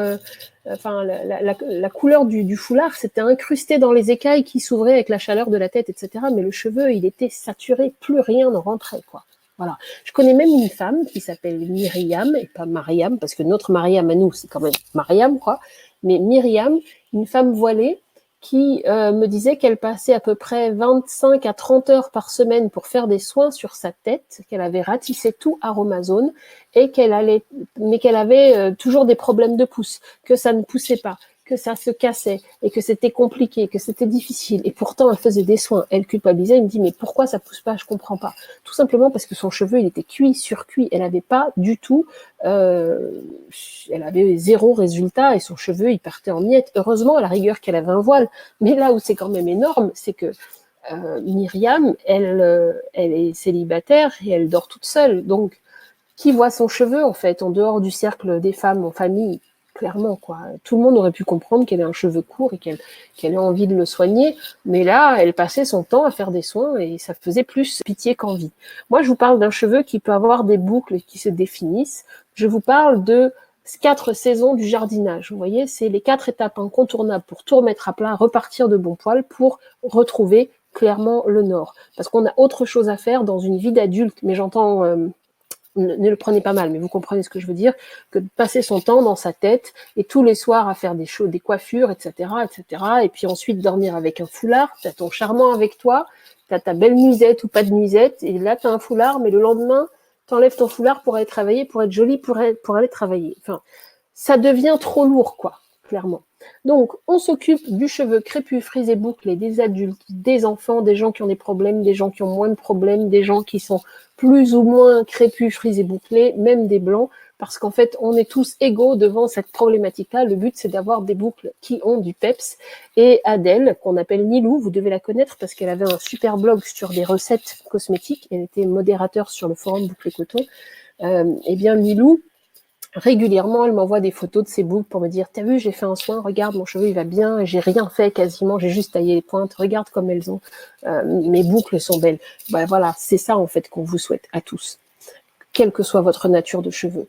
enfin, la couleur du foulard, c'était incrusté dans les écailles qui s'ouvraient avec la chaleur de la tête, etc. Mais le cheveu, il était saturé, plus rien ne rentrait, quoi. Voilà. Je connais même une femme qui s'appelle Myriam, et pas Mariam, parce que notre Mariam à nous, c'est quand même Mariam, quoi. Mais Myriam, une femme voilée, qui me disait qu'elle passait à peu près 25 à 30 heures par semaine pour faire des soins sur sa tête, qu'elle avait ratissé tout Aromazone et qu'elle avait toujours des problèmes de pouce, que ça ne poussait pas, que ça se cassait et que c'était compliqué, que c'était difficile. Et pourtant, elle faisait des soins. Elle culpabilisait. Elle me dit, mais pourquoi ça pousse pas? Je comprends pas. Tout simplement parce que son cheveu, il était cuit, surcuit. Elle avait pas du tout, elle avait zéro résultat et son cheveu, il partait en miettes. Heureusement, à la rigueur, qu'elle avait un voile. Mais là où c'est quand même énorme, c'est que Myriam, elle est célibataire et elle dort toute seule. Donc, qui voit son cheveu, en fait, en dehors du cercle des femmes en famille, clairement, quoi. Tout le monde aurait pu comprendre qu'elle ait un cheveu court et qu'elle ait envie de le soigner, mais là, elle passait son temps à faire des soins et ça faisait plus pitié qu'envie. Moi, je vous parle d'un cheveu qui peut avoir des boucles qui se définissent. Je vous parle de 4 saisons du jardinage. Vous voyez, c'est les 4 étapes incontournables pour tout remettre à plat, repartir de bon poil pour retrouver clairement le nord. Parce qu'on a autre chose à faire dans une vie d'adulte, mais j'entends... ne le prenez pas mal, mais vous comprenez ce que je veux dire, que de passer son temps dans sa tête et tous les soirs à faire des coiffures, etc., etc., et puis ensuite dormir avec un foulard, t'as ton charmant avec toi, t'as ta belle nuisette ou pas de nuisette, et là t'as un foulard, mais le lendemain, t'enlèves ton foulard pour aller travailler, pour être jolie, pour aller travailler. Enfin, ça devient trop lourd, quoi, clairement. Donc, on s'occupe du cheveu crépus, frisé, bouclé, des adultes, des enfants, des gens qui ont des problèmes, des gens qui ont moins de problèmes, des gens qui sont plus ou moins crépus, frisés, bouclés, même des blancs, parce qu'en fait, on est tous égaux devant cette problématique-là. Le but, c'est d'avoir des boucles qui ont du peps. Et Adèle, qu'on appelle Nilou, vous devez la connaître parce qu'elle avait un super blog sur des recettes cosmétiques. Elle était modérateur sur le forum Bouclé Coton. Eh bien, Nilou, régulièrement, elle m'envoie des photos de ses boucles pour me dire, t'as vu, j'ai fait un soin, regarde, mon cheveu, il va bien, j'ai rien fait quasiment, j'ai juste taillé les pointes, regarde comme elles ont, mes boucles sont belles. Ben voilà, c'est ça en fait qu'on vous souhaite à tous, quelle que soit votre nature de cheveux.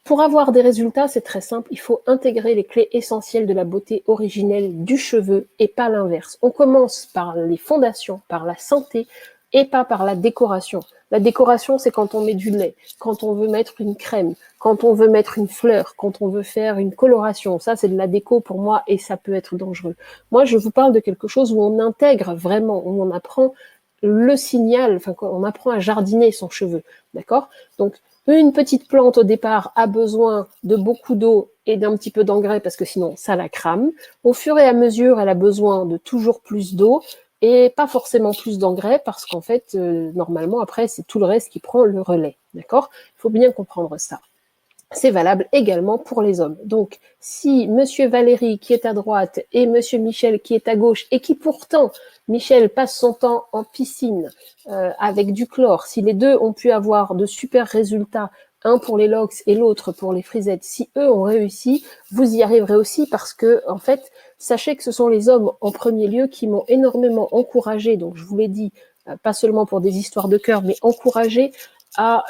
Pour avoir des résultats, c'est très simple, il faut intégrer les clés essentielles de la beauté originelle du cheveu et pas l'inverse. On commence par les fondations, par la santé et pas par la décoration. La décoration, c'est quand on met du lait, quand on veut mettre une crème, quand on veut mettre une fleur, quand on veut faire une coloration. Ça, c'est de la déco pour moi et ça peut être dangereux. Moi, je vous parle de quelque chose où on intègre vraiment, où on apprend le signal, enfin, on apprend à jardiner son cheveu, d'accord? Donc, une petite plante au départ a besoin de beaucoup d'eau et d'un petit peu d'engrais parce que sinon ça la crame. Au fur et à mesure, elle a besoin de toujours plus d'eau et pas forcément plus d'engrais parce qu'en fait, normalement, après, c'est tout le reste qui prend le relais, d'accord? Il faut bien comprendre ça. C'est valable également pour les hommes. Donc, si Monsieur Valérie qui est à droite et Monsieur Michel qui est à gauche et qui pourtant, Michel passe son temps en piscine avec du chlore, si les deux ont pu avoir de super résultats, un pour les locks et l'autre pour les frisettes, si eux ont réussi, vous y arriverez aussi parce que, en fait, sachez que ce sont les hommes en premier lieu qui m'ont énormément encouragé, donc je vous l'ai dit, pas seulement pour des histoires de cœur, mais encouragé à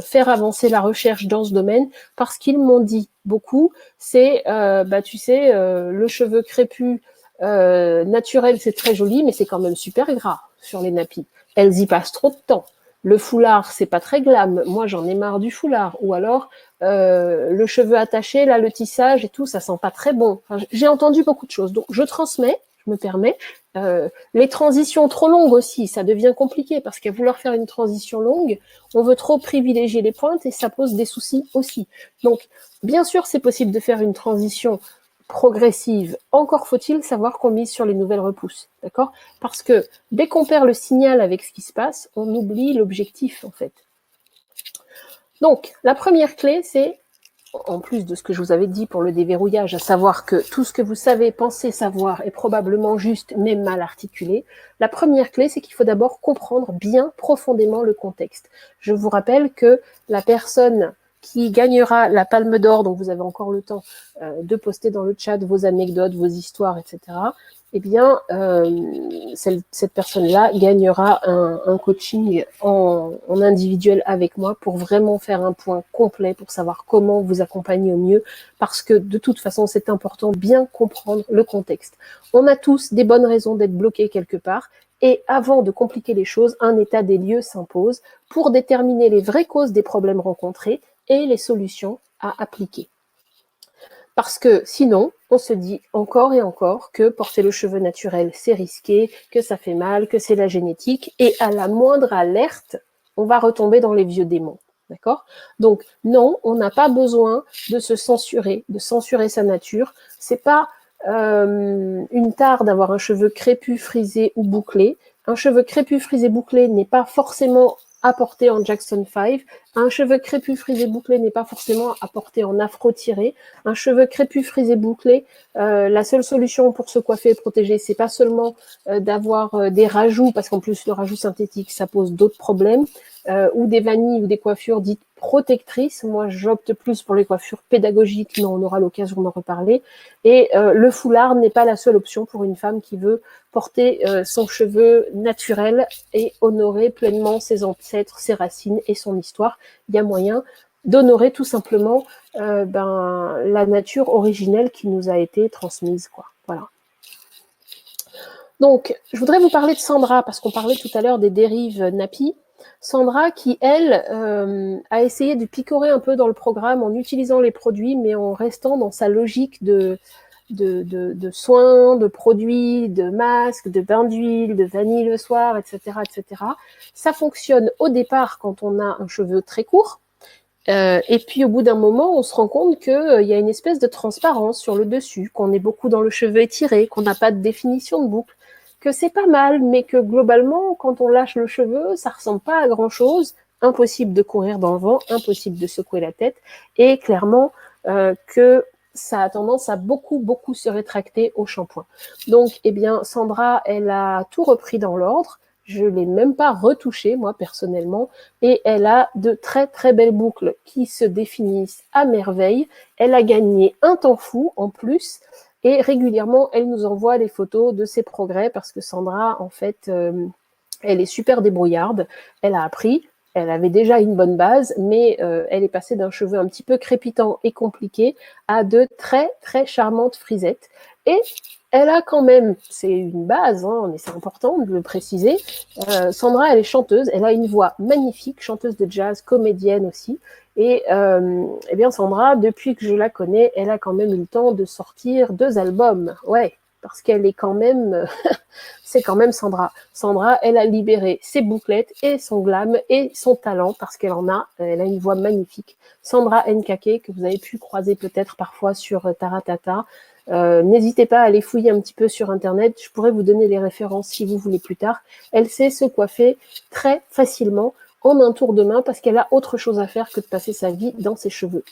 faire avancer la recherche dans ce domaine parce qu'ils m'ont dit beaucoup, c'est, tu sais, le cheveu crépus naturel, c'est très joli, mais c'est quand même super gras sur les nappies. Elles y passent trop de temps. Le foulard, c'est pas très glam. Moi, j'en ai marre du foulard. Ou alors, le cheveu attaché, là, le tissage et tout, ça sent pas très bon. Enfin, j'ai entendu beaucoup de choses. Donc, je transmets, je me permets. Les transitions trop longues aussi, ça devient compliqué parce qu'à vouloir faire une transition longue, on veut trop privilégier les pointes et ça pose des soucis aussi. Donc, bien sûr, c'est possible de faire une transition progressive. Encore faut-il savoir qu'on mise sur les nouvelles repousses, d'accord? Parce que dès qu'on perd le signal avec ce qui se passe, on oublie l'objectif, en fait. Donc, la première clé, c'est, en plus de ce que je vous avais dit pour le déverrouillage, à savoir que tout ce que vous savez, pensez savoir est probablement juste, mais mal articulé. La première clé, c'est qu'il faut d'abord comprendre bien profondément le contexte. Je vous rappelle que la personne qui gagnera la Palme d'Or, donc vous avez encore le temps de poster dans le chat vos anecdotes, vos histoires, etc., eh bien, cette personne-là gagnera un coaching en individuel avec moi pour vraiment faire un point complet pour savoir comment vous accompagner au mieux, parce que de toute façon, c'est important de bien comprendre le contexte. On a tous des bonnes raisons d'être bloqués quelque part, et avant de compliquer les choses, un état des lieux s'impose pour déterminer les vraies causes des problèmes rencontrés et les solutions à appliquer. Parce que sinon, on se dit encore et encore que porter le cheveu naturel, c'est risqué, que ça fait mal, que c'est la génétique, et à la moindre alerte, on va retomber dans les vieux démons. D'accord? Donc, non, on n'a pas besoin de se censurer, de censurer sa nature. C'est pas une tare d'avoir un cheveu crépus, frisé ou bouclé. Un cheveu crépus, frisé, bouclé n'est pas forcément apporté en Jackson 5. Un cheveu crépus, frisé, bouclé n'est pas forcément apporté en afro tiré. Un cheveu crépus, frisé, bouclé, la seule solution pour se coiffer et protéger, c'est pas seulement d'avoir des rajouts, parce qu'en plus le rajout synthétique, ça pose d'autres problèmes, ou des vanilles ou des coiffures dites protectrices. Moi, j'opte plus pour les coiffures pédagogiques, mais on aura l'occasion d'en reparler. Et le foulard n'est pas la seule option pour une femme qui veut porter son cheveu naturel et honorer pleinement ses ancêtres, ses racines et son histoire. Il y a moyen d'honorer tout simplement la nature originelle qui nous a été transmise, quoi. Voilà. Donc, je voudrais vous parler de Sandra, parce qu'on parlait tout à l'heure des dérives nappy. Sandra qui, elle, a essayé de picorer un peu dans le programme en utilisant les produits, mais en restant dans sa logique de soins, de produits, de masques, de bains d'huile, de vanille le soir, etc., etc. Ça fonctionne au départ quand on a un cheveu très court. Et puis au bout d'un moment, on se rend compte qu'il y a une espèce de transparence sur le dessus, qu'on est beaucoup dans le cheveu étiré, qu'on n'a pas de définition de boucle, que c'est pas mal, mais que globalement, quand on lâche le cheveu, ça ressemble pas à grand-chose. Impossible de courir dans le vent, impossible de secouer la tête, et clairement que ça a tendance à beaucoup se rétracter au shampoing. Donc, eh bien, Sandra, elle a tout repris dans l'ordre. Je l'ai même pas retouché, moi, personnellement, et elle a de très belles boucles qui se définissent à merveille. Elle a gagné un temps fou, en plus, et régulièrement, elle nous envoie les photos de ses progrès, parce que Sandra, en fait, elle est super débrouillarde, elle a appris, elle avait déjà une bonne base, mais elle est passée d'un cheveu un petit peu crépitant et compliqué à de très charmantes frisettes. Et elle a quand même, c'est une base, hein, mais c'est important de le préciser, Sandra, elle est chanteuse, elle a une voix magnifique, chanteuse de jazz, comédienne aussi. Et eh bien Sandra, depuis que je la connais, elle a quand même eu le temps de sortir 2 albums. Ouais, parce qu'elle est quand même, c'est quand même Sandra. Sandra, elle a libéré ses bouclettes et son glam et son talent parce qu'elle en a, elle a une voix magnifique. Sandra Nkake, que vous avez pu croiser peut-être parfois sur Taratata. N'hésitez pas à aller fouiller un petit peu sur Internet. Je pourrais vous donner les références si vous voulez plus tard. Elle sait se coiffer très facilement en un tour de main parce qu'elle a autre chose à faire que de passer sa vie dans ses cheveux.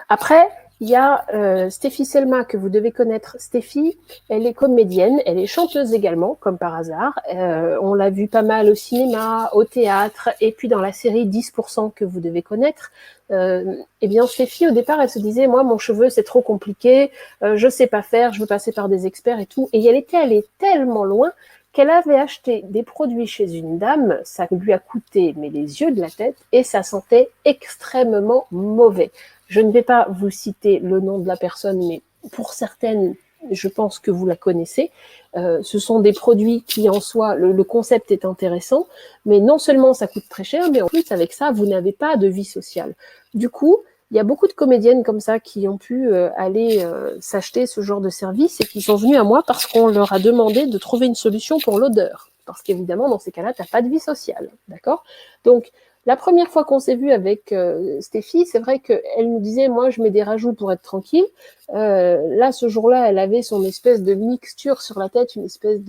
Après, il y a Stéphie Selma que vous devez connaître. Stéphie, elle est comédienne, elle est chanteuse également, comme par hasard. On l'a vu pas mal au cinéma, au théâtre, et puis dans la série 10% que vous devez connaître. Eh bien, Stéphie, au départ, elle se disait, moi, mon cheveu, c'est trop compliqué, je sais pas faire, je veux passer par des experts et tout. Et elle était allée tellement loin qu'elle avait acheté des produits chez une dame, ça lui a coûté mais les yeux de la tête, et ça sentait extrêmement mauvais. Je ne vais pas vous citer le nom de la personne, mais pour certaines, je pense que vous la connaissez. Ce sont des produits qui, en soi, le concept est intéressant, mais non seulement ça coûte très cher, mais en plus, avec ça, vous n'avez pas de vie sociale. Du coup, il y a beaucoup de comédiennes comme ça qui ont pu aller s'acheter ce genre de service et qui sont venues à moi parce qu'on leur a demandé de trouver une solution pour l'odeur. Parce qu'évidemment, dans ces cas-là, tu n'as pas de vie sociale. D'accord? Donc, la première fois qu'on s'est vu avec Stéphie, c'est vrai qu'elle nous disait, moi, je mets des rajouts pour être tranquille. Là, ce jour-là, elle avait son espèce de mixture sur la tête, une espèce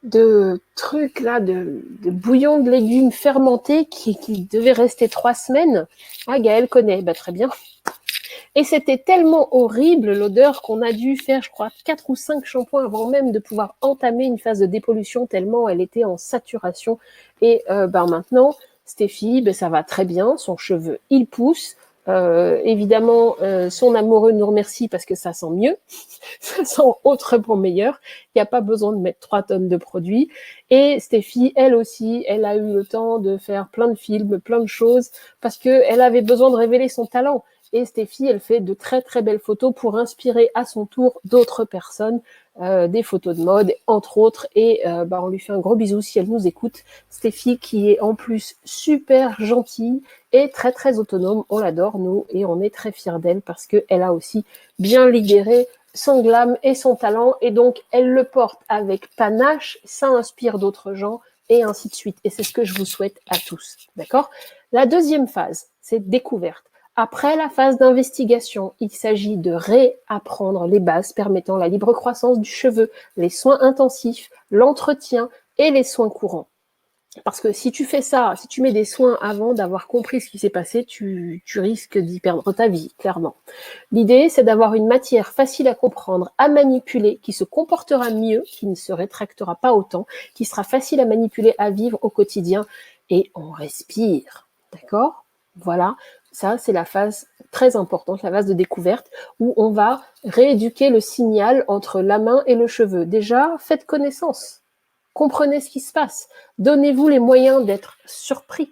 de truc là, de bouillon de légumes fermentés qui devait rester 3 semaines. Ah, Gaëlle connaît, bah, très bien. Et c'était tellement horrible l'odeur qu'on a dû faire, je crois, 4 ou 5 shampoings avant même de pouvoir entamer une phase de dépollution tellement elle était en saturation. Et maintenant, Stéphie, ça va très bien, son cheveu, il pousse. Évidemment, son amoureux nous remercie parce que ça sent mieux, ça sent autrement meilleur. Il n'y a pas besoin de mettre 3 tonnes de produits. Et Stéphie, elle aussi, elle a eu le temps de faire plein de films, plein de choses, parce qu'elle avait besoin de révéler son talent. Et Stéphie, elle fait de très très belles photos pour inspirer à son tour d'autres personnes, des photos de mode, entre autres. Et on lui fait un gros bisou si elle nous écoute. Stéphie, qui est en plus super gentille et très très autonome. On l'adore, nous, et on est très fiers d'elle parce qu'elle a aussi bien libéré son glam et son talent. Et donc, elle le porte avec panache, ça inspire d'autres gens, et ainsi de suite. Et c'est ce que je vous souhaite à tous. D'accord? La deuxième phase, c'est découverte. Après la phase d'investigation, il s'agit de réapprendre les bases permettant la libre croissance du cheveu, les soins intensifs, l'entretien et les soins courants. Parce que si tu fais ça, si tu mets des soins avant d'avoir compris ce qui s'est passé, tu risques d'y perdre ta vie, clairement. L'idée, c'est d'avoir une matière facile à comprendre, à manipuler, qui se comportera mieux, qui ne se rétractera pas autant, qui sera facile à manipuler, à vivre au quotidien. Et on respire, d'accord? Voilà, ça c'est la phase très importante, la phase de découverte, où on va rééduquer le signal entre la main et le cheveu. Déjà, faites connaissance. Comprenez ce qui se passe. Donnez-vous les moyens d'être surpris.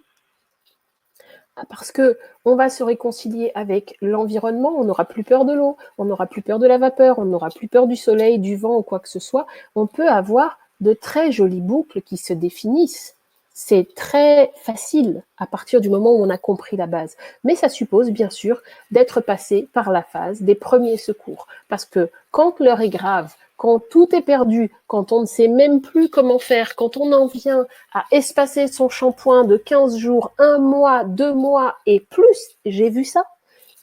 Parce que on va se réconcilier avec l'environnement, on n'aura plus peur de l'eau, on n'aura plus peur de la vapeur, on n'aura plus peur du soleil, du vent ou quoi que ce soit. On peut avoir de très jolies boucles qui se définissent. C'est très facile à partir du moment où on a compris la base. Mais ça suppose, bien sûr, d'être passé par la phase des premiers secours. Parce que quand l'heure est grave, quand tout est perdu, quand on ne sait même plus comment faire, quand on en vient à espacer son shampoing de 15 jours, 1 mois, 2 mois et plus, j'ai vu ça,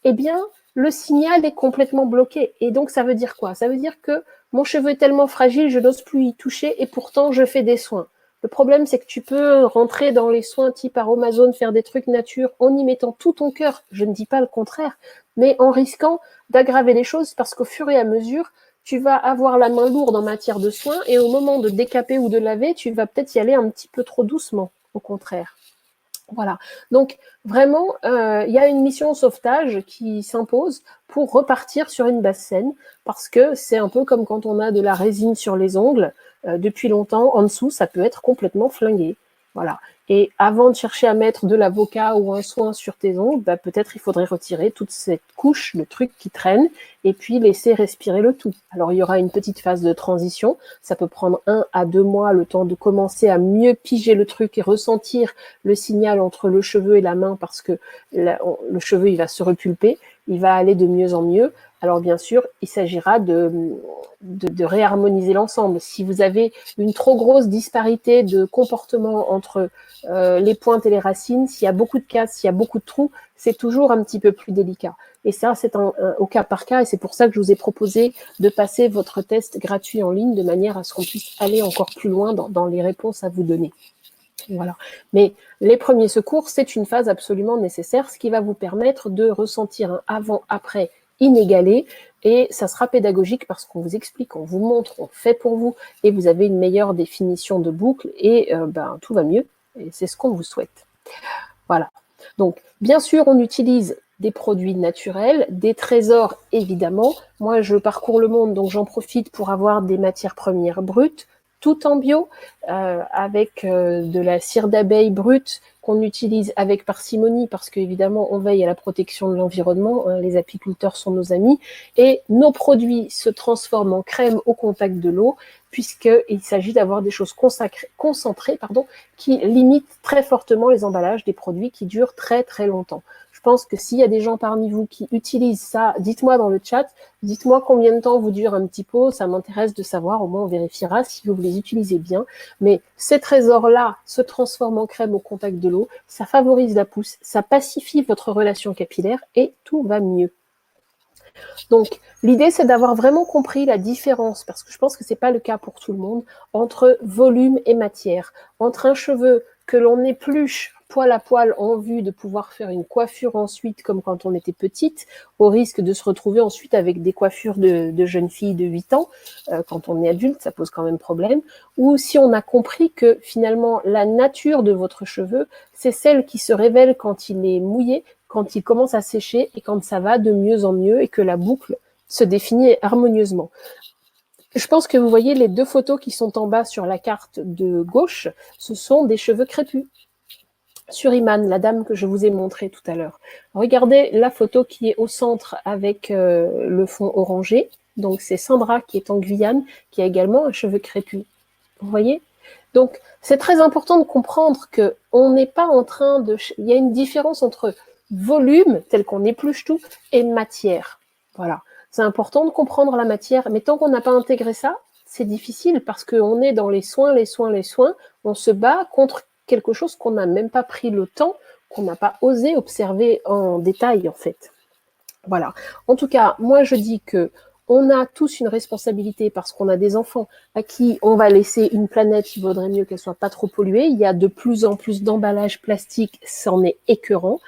eh bien, le signal est complètement bloqué. Et donc, ça veut dire quoi? Ça veut dire que mon cheveu est tellement fragile, je n'ose plus y toucher et pourtant, je fais des soins. Le problème, c'est que tu peux rentrer dans les soins type Aromazone, faire des trucs nature en y mettant tout ton cœur. Je ne dis pas le contraire, mais en risquant d'aggraver les choses parce qu'au fur et à mesure, tu vas avoir la main lourde en matière de soins et au moment de décaper ou de laver, tu vas peut-être y aller un petit peu trop doucement, au contraire. Voilà. Donc, vraiment, il y a une mission sauvetage qui s'impose pour repartir sur une base saine parce que c'est un peu comme quand on a de la résine sur les ongles. Depuis longtemps, en dessous, ça peut être complètement flingué. Voilà. Et avant de chercher à mettre de l'avocat ou un soin sur tes ongles, peut-être il faudrait retirer toute cette couche de trucs qui traînent et puis laisser respirer le tout. Alors il y aura une petite phase de transition, ça peut prendre 1 à 2 mois le temps de commencer à mieux piger le truc et ressentir le signal entre le cheveu et la main parce que le cheveu il va se repulper, il va aller de mieux en mieux. Alors bien sûr, il s'agira de réharmoniser l'ensemble. Si vous avez une trop grosse disparité de comportement entre les pointes et les racines, s'il y a beaucoup de cases, s'il y a beaucoup de trous, c'est toujours un petit peu plus délicat. Et ça, c'est au cas par cas, et c'est pour ça que je vous ai proposé de passer votre test gratuit en ligne de manière à ce qu'on puisse aller encore plus loin dans les réponses à vous donner. Voilà. Mais les premiers secours, c'est une phase absolument nécessaire, ce qui va vous permettre de ressentir un avant-après inégalé, et ça sera pédagogique parce qu'on vous explique, on vous montre, on fait pour vous, et vous avez une meilleure définition de boucle, et tout va mieux, et c'est ce qu'on vous souhaite. Voilà. Donc, bien sûr, on utilise des produits naturels, des trésors, évidemment. Moi, je parcours le monde, donc j'en profite pour avoir des matières premières brutes, tout en bio, avec de la cire d'abeille brute qu'on utilise avec parcimonie parce qu'évidemment on veille à la protection de l'environnement, hein, les apiculteurs sont nos amis, et nos produits se transforment en crème au contact de l'eau puisqu'il s'agit d'avoir des choses concentrées qui limitent très fortement les emballages des produits qui durent très très longtemps. Je pense que s'il y a des gens parmi vous qui utilisent ça, dites-moi dans le chat, dites-moi combien de temps vous dure un petit pot, ça m'intéresse de savoir, au moins on vérifiera si vous les utilisez bien. Mais ces trésors-là se transforment en crème au contact de l'eau, ça favorise la pousse, ça pacifie votre relation capillaire et tout va mieux. Donc, l'idée, c'est d'avoir vraiment compris la différence, parce que je pense que c'est pas le cas pour tout le monde, entre volume et matière. Entre un cheveu que l'on épluche poil à poil en vue de pouvoir faire une coiffure ensuite, comme quand on était petite, au risque de se retrouver ensuite avec des coiffures de jeunes filles de 8 ans, quand on est adulte, ça pose quand même problème, ou si on a compris que finalement la nature de votre cheveu, c'est celle qui se révèle quand il est mouillé, quand il commence à sécher et quand ça va de mieux en mieux et que la boucle se définit harmonieusement. Je pense que vous voyez les deux photos qui sont en bas sur la carte de gauche, ce sont des cheveux crépus. Sur Iman, la dame que je vous ai montrée tout à l'heure. Regardez la photo qui est au centre avec le fond orangé. Donc c'est Sandra qui est en Guyane, qui a également un cheveu crépus. Vous voyez ? Donc c'est très important de comprendre que on n'est pas en train de... Il y a une différence entre volume, tel qu'on épluche tout, et matière. Voilà. C'est important de comprendre la matière, mais tant qu'on n'a pas intégré ça, c'est difficile parce qu'on est dans les soins, on se bat contre quelque chose qu'on n'a même pas pris le temps, qu'on n'a pas osé observer en détail, en fait. Voilà. En tout cas, moi, je dis que on a tous une responsabilité parce qu'on a des enfants à qui on va laisser une planète, il vaudrait mieux qu'elle soit pas trop polluée. Il y a de plus en plus d'emballages plastiques, c'en est écœurant.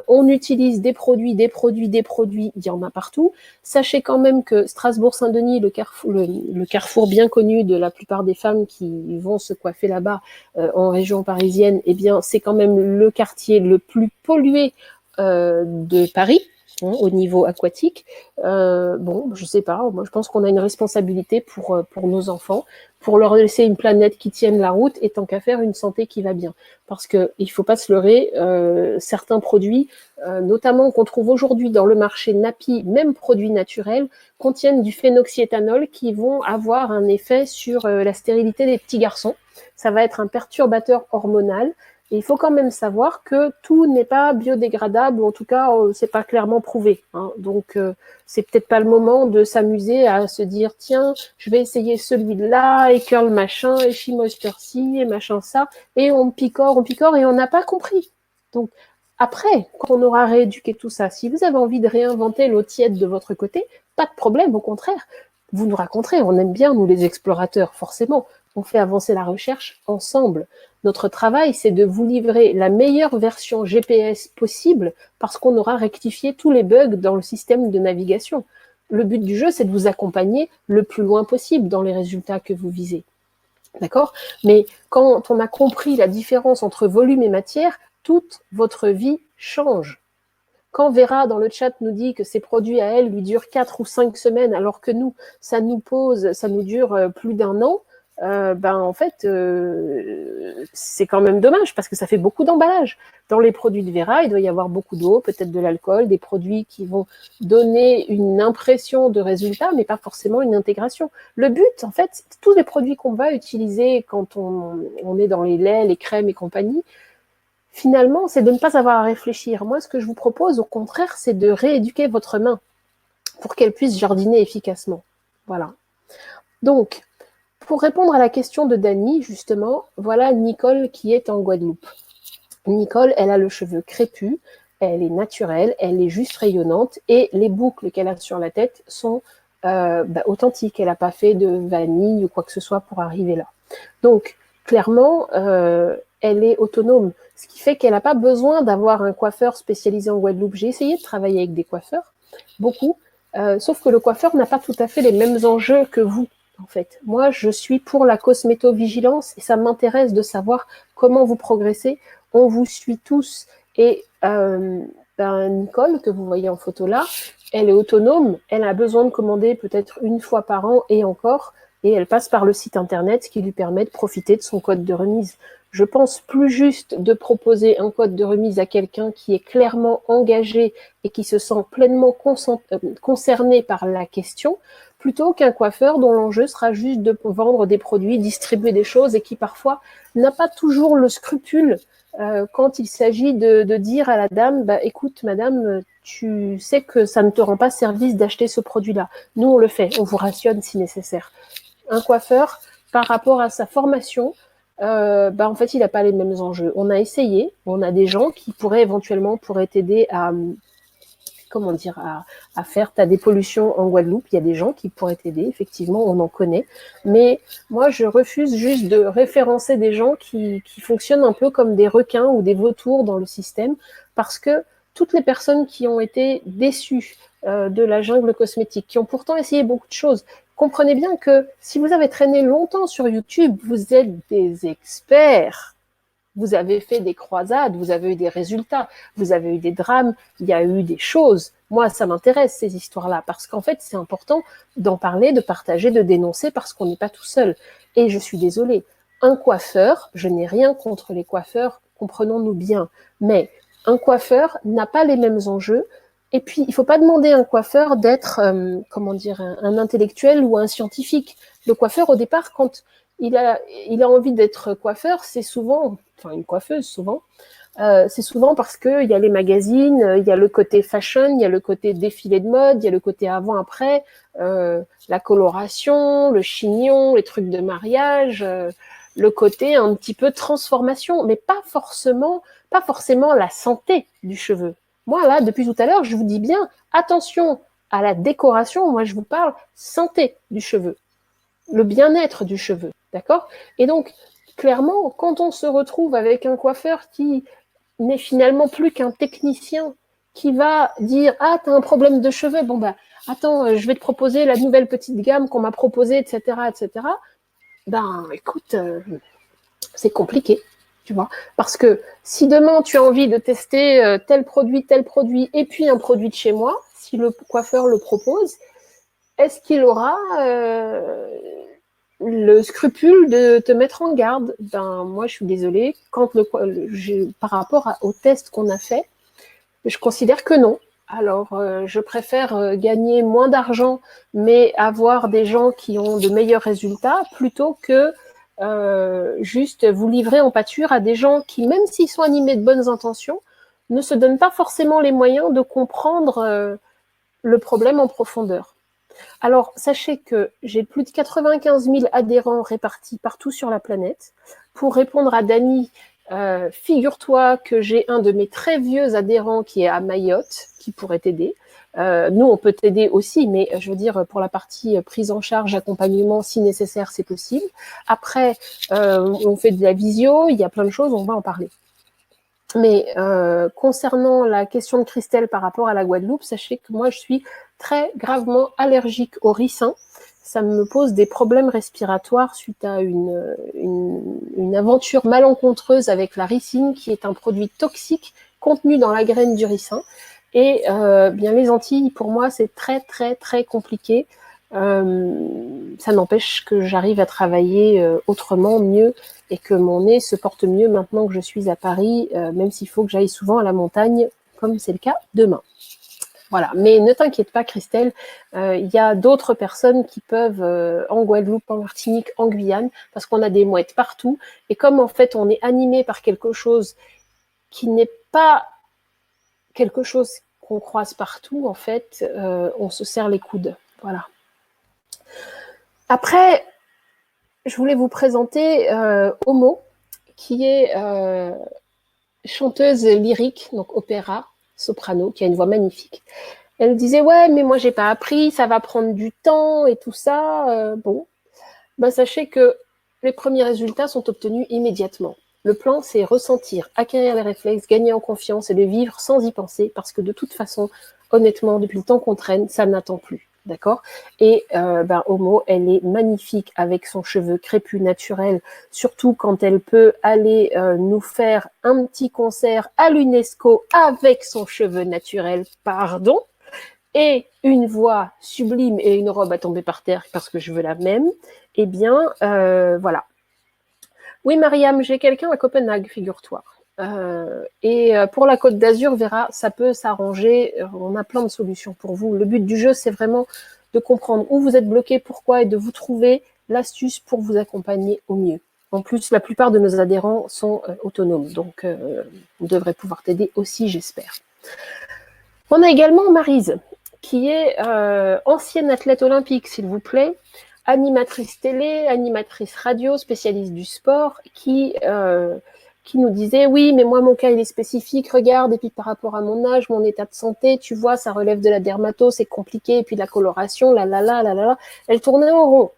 On utilise des produits, il y en a partout. Sachez quand même que Strasbourg-Saint-Denis, le carrefour bien connu de la plupart des femmes qui vont se coiffer là-bas en région parisienne, eh bien, c'est quand même le quartier le plus pollué de Paris. Au niveau aquatique. Bon, je sais pas, moi je pense qu'on a une responsabilité pour nos enfants, pour leur laisser une planète qui tienne la route et tant qu'à faire une santé qui va bien. Parce que il faut pas se leurrer, certains produits, notamment qu'on trouve aujourd'hui dans le marché Napi, même produits naturels, contiennent du phénoxyéthanol qui vont avoir un effet sur la stérilité des petits garçons. Ça va être un perturbateur hormonal. Et il faut quand même savoir que tout n'est pas biodégradable, ou en tout cas, c'est pas clairement prouvé. Hein. Donc, c'est peut-être pas le moment de s'amuser à se dire, tiens, je vais essayer celui-là, et curl machin, et Moisture-ci, et machin ça, et on picore, et on n'a pas compris. Donc, après, quand on aura rééduqué tout ça, si vous avez envie de réinventer l'eau tiède de votre côté, pas de problème, au contraire. Vous nous raconterez, on aime bien, nous les explorateurs, forcément. On fait avancer la recherche ensemble. Notre travail, c'est de vous livrer la meilleure version GPS possible parce qu'on aura rectifié tous les bugs dans le système de navigation. Le but du jeu, c'est de vous accompagner le plus loin possible dans les résultats que vous visez. D'accord ? Mais quand on a compris la différence entre volume et matière, toute votre vie change. Quand Vera dans le chat nous dit que ses produits à elle lui durent 4 ou 5 semaines, alors que nous, ça nous dure plus d'un an, en fait, c'est quand même dommage parce que ça fait beaucoup d'emballage. Dans les produits de Vera, il doit y avoir beaucoup d'eau, peut-être de l'alcool, des produits qui vont donner une impression de résultat, mais pas forcément une intégration. Le but, en fait, tous les produits qu'on va utiliser quand on est dans les laits, les crèmes et compagnie, finalement, c'est de ne pas avoir à réfléchir. Moi, ce que je vous propose, au contraire, c'est de rééduquer votre main pour qu'elle puisse jardiner efficacement. Voilà. Donc, pour répondre à la question de Dany, justement, voilà Nicole qui est en Guadeloupe. Nicole, elle a le cheveu crépus, elle est naturelle, elle est juste rayonnante et les boucles qu'elle a sur la tête sont authentiques. Elle n'a pas fait de vanille ou quoi que ce soit pour arriver là. Donc, clairement, elle est autonome, ce qui fait qu'elle n'a pas besoin d'avoir un coiffeur spécialisé en Guadeloupe. J'ai essayé de travailler avec des coiffeurs, beaucoup, sauf que le coiffeur n'a pas tout à fait les mêmes enjeux que vous. En fait, moi, je suis pour la cosmétovigilance et ça m'intéresse de savoir comment vous progressez. On vous suit tous et Nicole, que vous voyez en photo là, elle est autonome, elle a besoin de commander peut-être une fois par an et encore. et elle passe par le site internet, ce qui lui permet de profiter de son code de remise. Je pense plus juste de proposer un code de remise à quelqu'un qui est clairement engagé et qui se sent pleinement concerné par la question, plutôt qu'un coiffeur dont l'enjeu sera juste de vendre des produits, distribuer des choses et qui parfois n'a pas toujours le scrupule quand il s'agit de dire à la dame, bah, écoute madame, tu sais que ça ne te rend pas service d'acheter ce produit-là. Nous, on le fait, on vous rationne si nécessaire. Un coiffeur, par rapport à sa formation, en fait, il n'a pas les mêmes enjeux. On a essayé, on a des gens qui pourraient t'aider à faire ta dépollution en Guadeloupe. Il y a des gens qui pourraient t'aider, effectivement, on en connaît. Mais moi, je refuse juste de référencer des gens qui fonctionnent un peu comme des requins ou des vautours dans le système, parce que toutes les personnes qui ont été déçues de la jungle cosmétique, qui ont pourtant essayé beaucoup de choses, comprenez bien que si vous avez traîné longtemps sur YouTube, vous êtes des experts. Vous avez fait des croisades, vous avez eu des résultats, vous avez eu des drames, il y a eu des choses. Moi, ça m'intéresse, ces histoires-là, parce qu'en fait, c'est important d'en parler, de partager, de dénoncer, parce qu'on n'est pas tout seul. Et je suis désolée, un coiffeur, je n'ai rien contre les coiffeurs, comprenons-nous bien, mais un coiffeur n'a pas les mêmes enjeux. Et puis, il ne faut pas demander à un coiffeur d'être, un intellectuel ou un scientifique. Le coiffeur, au départ, quand il a envie d'être coiffeur, c'est souvent, enfin une coiffeuse souvent, c'est souvent parce qu'il y a les magazines, il y a le côté fashion, il y a le côté défilé de mode, il y a le côté avant-après, la coloration, le chignon, les trucs de mariage, le côté un petit peu transformation, mais pas forcément la santé du cheveu. Moi, là, depuis tout à l'heure, je vous dis bien, attention à la décoration, moi je vous parle santé du cheveu, le bien-être du cheveu, d'accord? Et donc, clairement, quand on se retrouve avec un coiffeur qui n'est finalement plus qu'un technicien qui va dire « Ah, t'as un problème de cheveux, bon bah, attends, je vais te proposer la nouvelle petite gamme qu'on m'a proposée, etc., etc. » Ben, écoute, c'est compliqué, tu vois. Parce que si demain, tu as envie de tester tel produit, et puis un produit de chez moi, si le coiffeur le propose, est-ce qu'il aura le scrupule de te mettre en garde? Ben, moi, je suis désolée. Par rapport au test qu'on a fait, je considère que non. Alors, je préfère gagner moins d'argent, mais avoir des gens qui ont de meilleurs résultats, plutôt que juste vous livrer en pâture à des gens qui, même s'ils sont animés de bonnes intentions, ne se donnent pas forcément les moyens de comprendre le problème en profondeur. Alors, sachez que j'ai plus de 95 000 adhérents répartis partout sur la planète. Pour répondre à Dany, figure-toi que j'ai un de mes très vieux adhérents qui est à Mayotte, qui pourrait t'aider. Nous, on peut t'aider aussi, mais je veux dire, pour la partie prise en charge, accompagnement, si nécessaire, c'est possible. Après, on fait de la visio, il y a plein de choses, on va en parler. Mais concernant la question de Christelle par rapport à la Guadeloupe, sachez que moi, je suis très gravement allergique au ricin. Ça me pose des problèmes respiratoires suite à une aventure malencontreuse avec la ricine, qui est un produit toxique contenu dans la graine du ricin. Et bien les Antilles, pour moi, c'est très, très, très compliqué. Ça n'empêche que j'arrive à travailler autrement, mieux, et que mon nez se porte mieux maintenant que je suis à Paris, même s'il faut que j'aille souvent à la montagne, comme c'est le cas demain. Voilà, mais ne t'inquiète pas, Christelle, il y a d'autres personnes qui peuvent, en Guadeloupe, en Martinique, en Guyane, parce qu'on a des mouettes partout, et comme en fait on est animé par quelque chose qui n'est pas quelque chose qu'on croise partout, en fait, on se serre les coudes. Voilà. Après, je voulais vous présenter Omo, qui est chanteuse lyrique, donc opéra, soprano, qui a une voix magnifique. Elle disait « Ouais, mais moi, j'ai pas appris, ça va prendre du temps et tout ça. » Bon, ben, sachez que les premiers résultats sont obtenus immédiatement. Le plan, c'est ressentir, acquérir les réflexes, gagner en confiance et le vivre sans y penser, parce que de toute façon, honnêtement, depuis le temps qu'on traîne, ça n'attend plus. D'accord? Et Omo, elle est magnifique avec son cheveu crépus naturel, surtout quand elle peut aller nous faire un petit concert à l'UNESCO avec son cheveu naturel, pardon. et une voix sublime et une robe à tomber par terre parce que je veux la même, eh bien, voilà. Oui, Mariam, j'ai quelqu'un à Copenhague, figure-toi. Et pour la Côte d'Azur, verra, ça peut s'arranger. On a plein de solutions pour vous. Le but du jeu, c'est vraiment de comprendre où vous êtes bloqué, pourquoi, et de vous trouver l'astuce pour vous accompagner au mieux. En plus, la plupart de nos adhérents sont autonomes, donc on devrait pouvoir t'aider aussi, j'espère. On a également Maryse, qui est ancienne athlète olympique, s'il vous plaît, animatrice télé, animatrice radio, spécialiste du sport, qui nous disait « Oui, mais moi, mon cas, il est spécifique, regarde, et puis par rapport à mon âge, mon état de santé, tu vois, ça relève de la dermato, c'est compliqué, et puis la coloration, la. » Elle tournait en rond.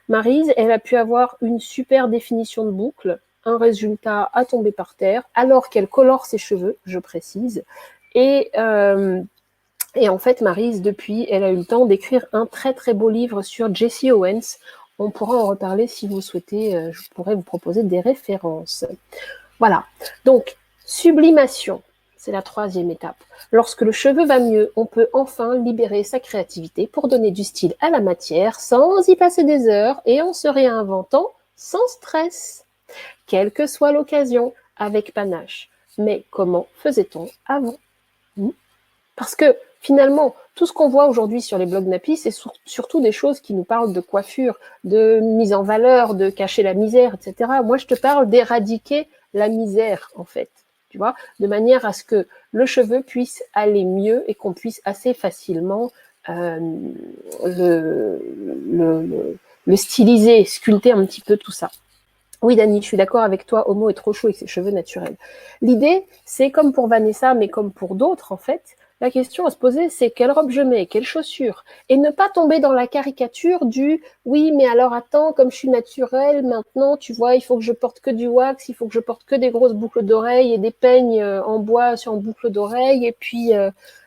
Maryse, elle a pu avoir une super définition de boucle, un résultat à tomber par terre, alors qu'elle colore ses cheveux, je précise, et en fait, Maryse, depuis, elle a eu le temps d'écrire un très très beau livre sur Jesse Owens. On pourra en reparler si vous souhaitez, je pourrais vous proposer des références. Voilà, donc sublimation, c'est la troisième étape. Lorsque le cheveu va mieux, on peut enfin libérer sa créativité pour donner du style à la matière sans y passer des heures et en se réinventant sans stress, quelle que soit l'occasion, avec panache. Mais comment faisait-on avant ? Parce que finalement, tout ce qu'on voit aujourd'hui sur les blogs Nappy, c'est surtout des choses qui nous parlent de coiffure, de mise en valeur, de cacher la misère, etc. Moi, je te parle d'éradiquer la misère, en fait, tu vois, de manière à ce que le cheveu puisse aller mieux et qu'on puisse assez facilement le styliser, sculpter un petit peu tout ça. Oui, Dani, je suis d'accord avec toi, Homo est trop chou avec ses cheveux naturels. L'idée, c'est comme pour Vanessa, mais comme pour d'autres, en fait, la question à se poser, c'est quelle robe je mets, quelles chaussures, et ne pas tomber dans la caricature du « oui, mais alors attends, comme je suis naturelle, maintenant, tu vois, il faut que je porte que du wax, il faut que je porte que des grosses boucles d'oreilles et des peignes en bois sur boucles d'oreilles, et puis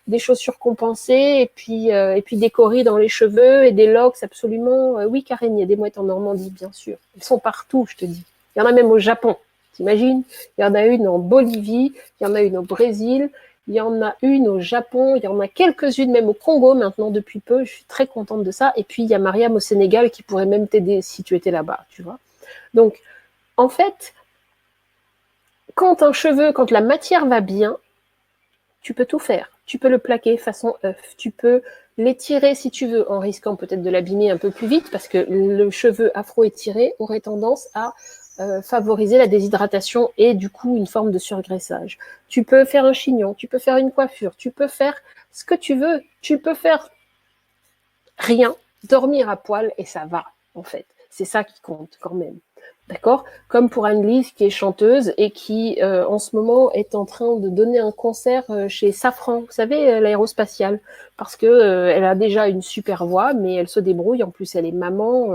des chaussures compensées, et puis des coris dans les cheveux, et des locks absolument… Oui, Karine, il y a des mouettes en Normandie, bien sûr. Ils sont partout, je te dis. Il y en a même au Japon, t'imagines? Il y en a une en Bolivie, il y en a une au Brésil, il y en a une au Japon, il y en a quelques-unes même au Congo maintenant depuis peu, je suis très contente de ça. Et puis il y a Mariam au Sénégal qui pourrait même t'aider si tu étais là-bas, tu vois. Donc, en fait, quand la matière va bien, tu peux tout faire. Tu peux le plaquer façon œuf, tu peux l'étirer si tu veux, en risquant peut-être de l'abîmer un peu plus vite, parce que le cheveu afro-étiré aurait tendance à favoriser la déshydratation et du coup une forme de surgraissage. Tu peux faire un chignon, tu peux faire une coiffure, tu peux faire ce que tu veux, tu peux faire rien, dormir à poil et ça va en fait. C'est ça qui compte quand même. D'accord ? Comme pour Anne-Lise qui est chanteuse et qui en ce moment est en train de donner un concert chez Safran, vous savez, l'aérospatiale, parce que elle a déjà une super voix, mais elle se débrouille. En plus, elle est maman,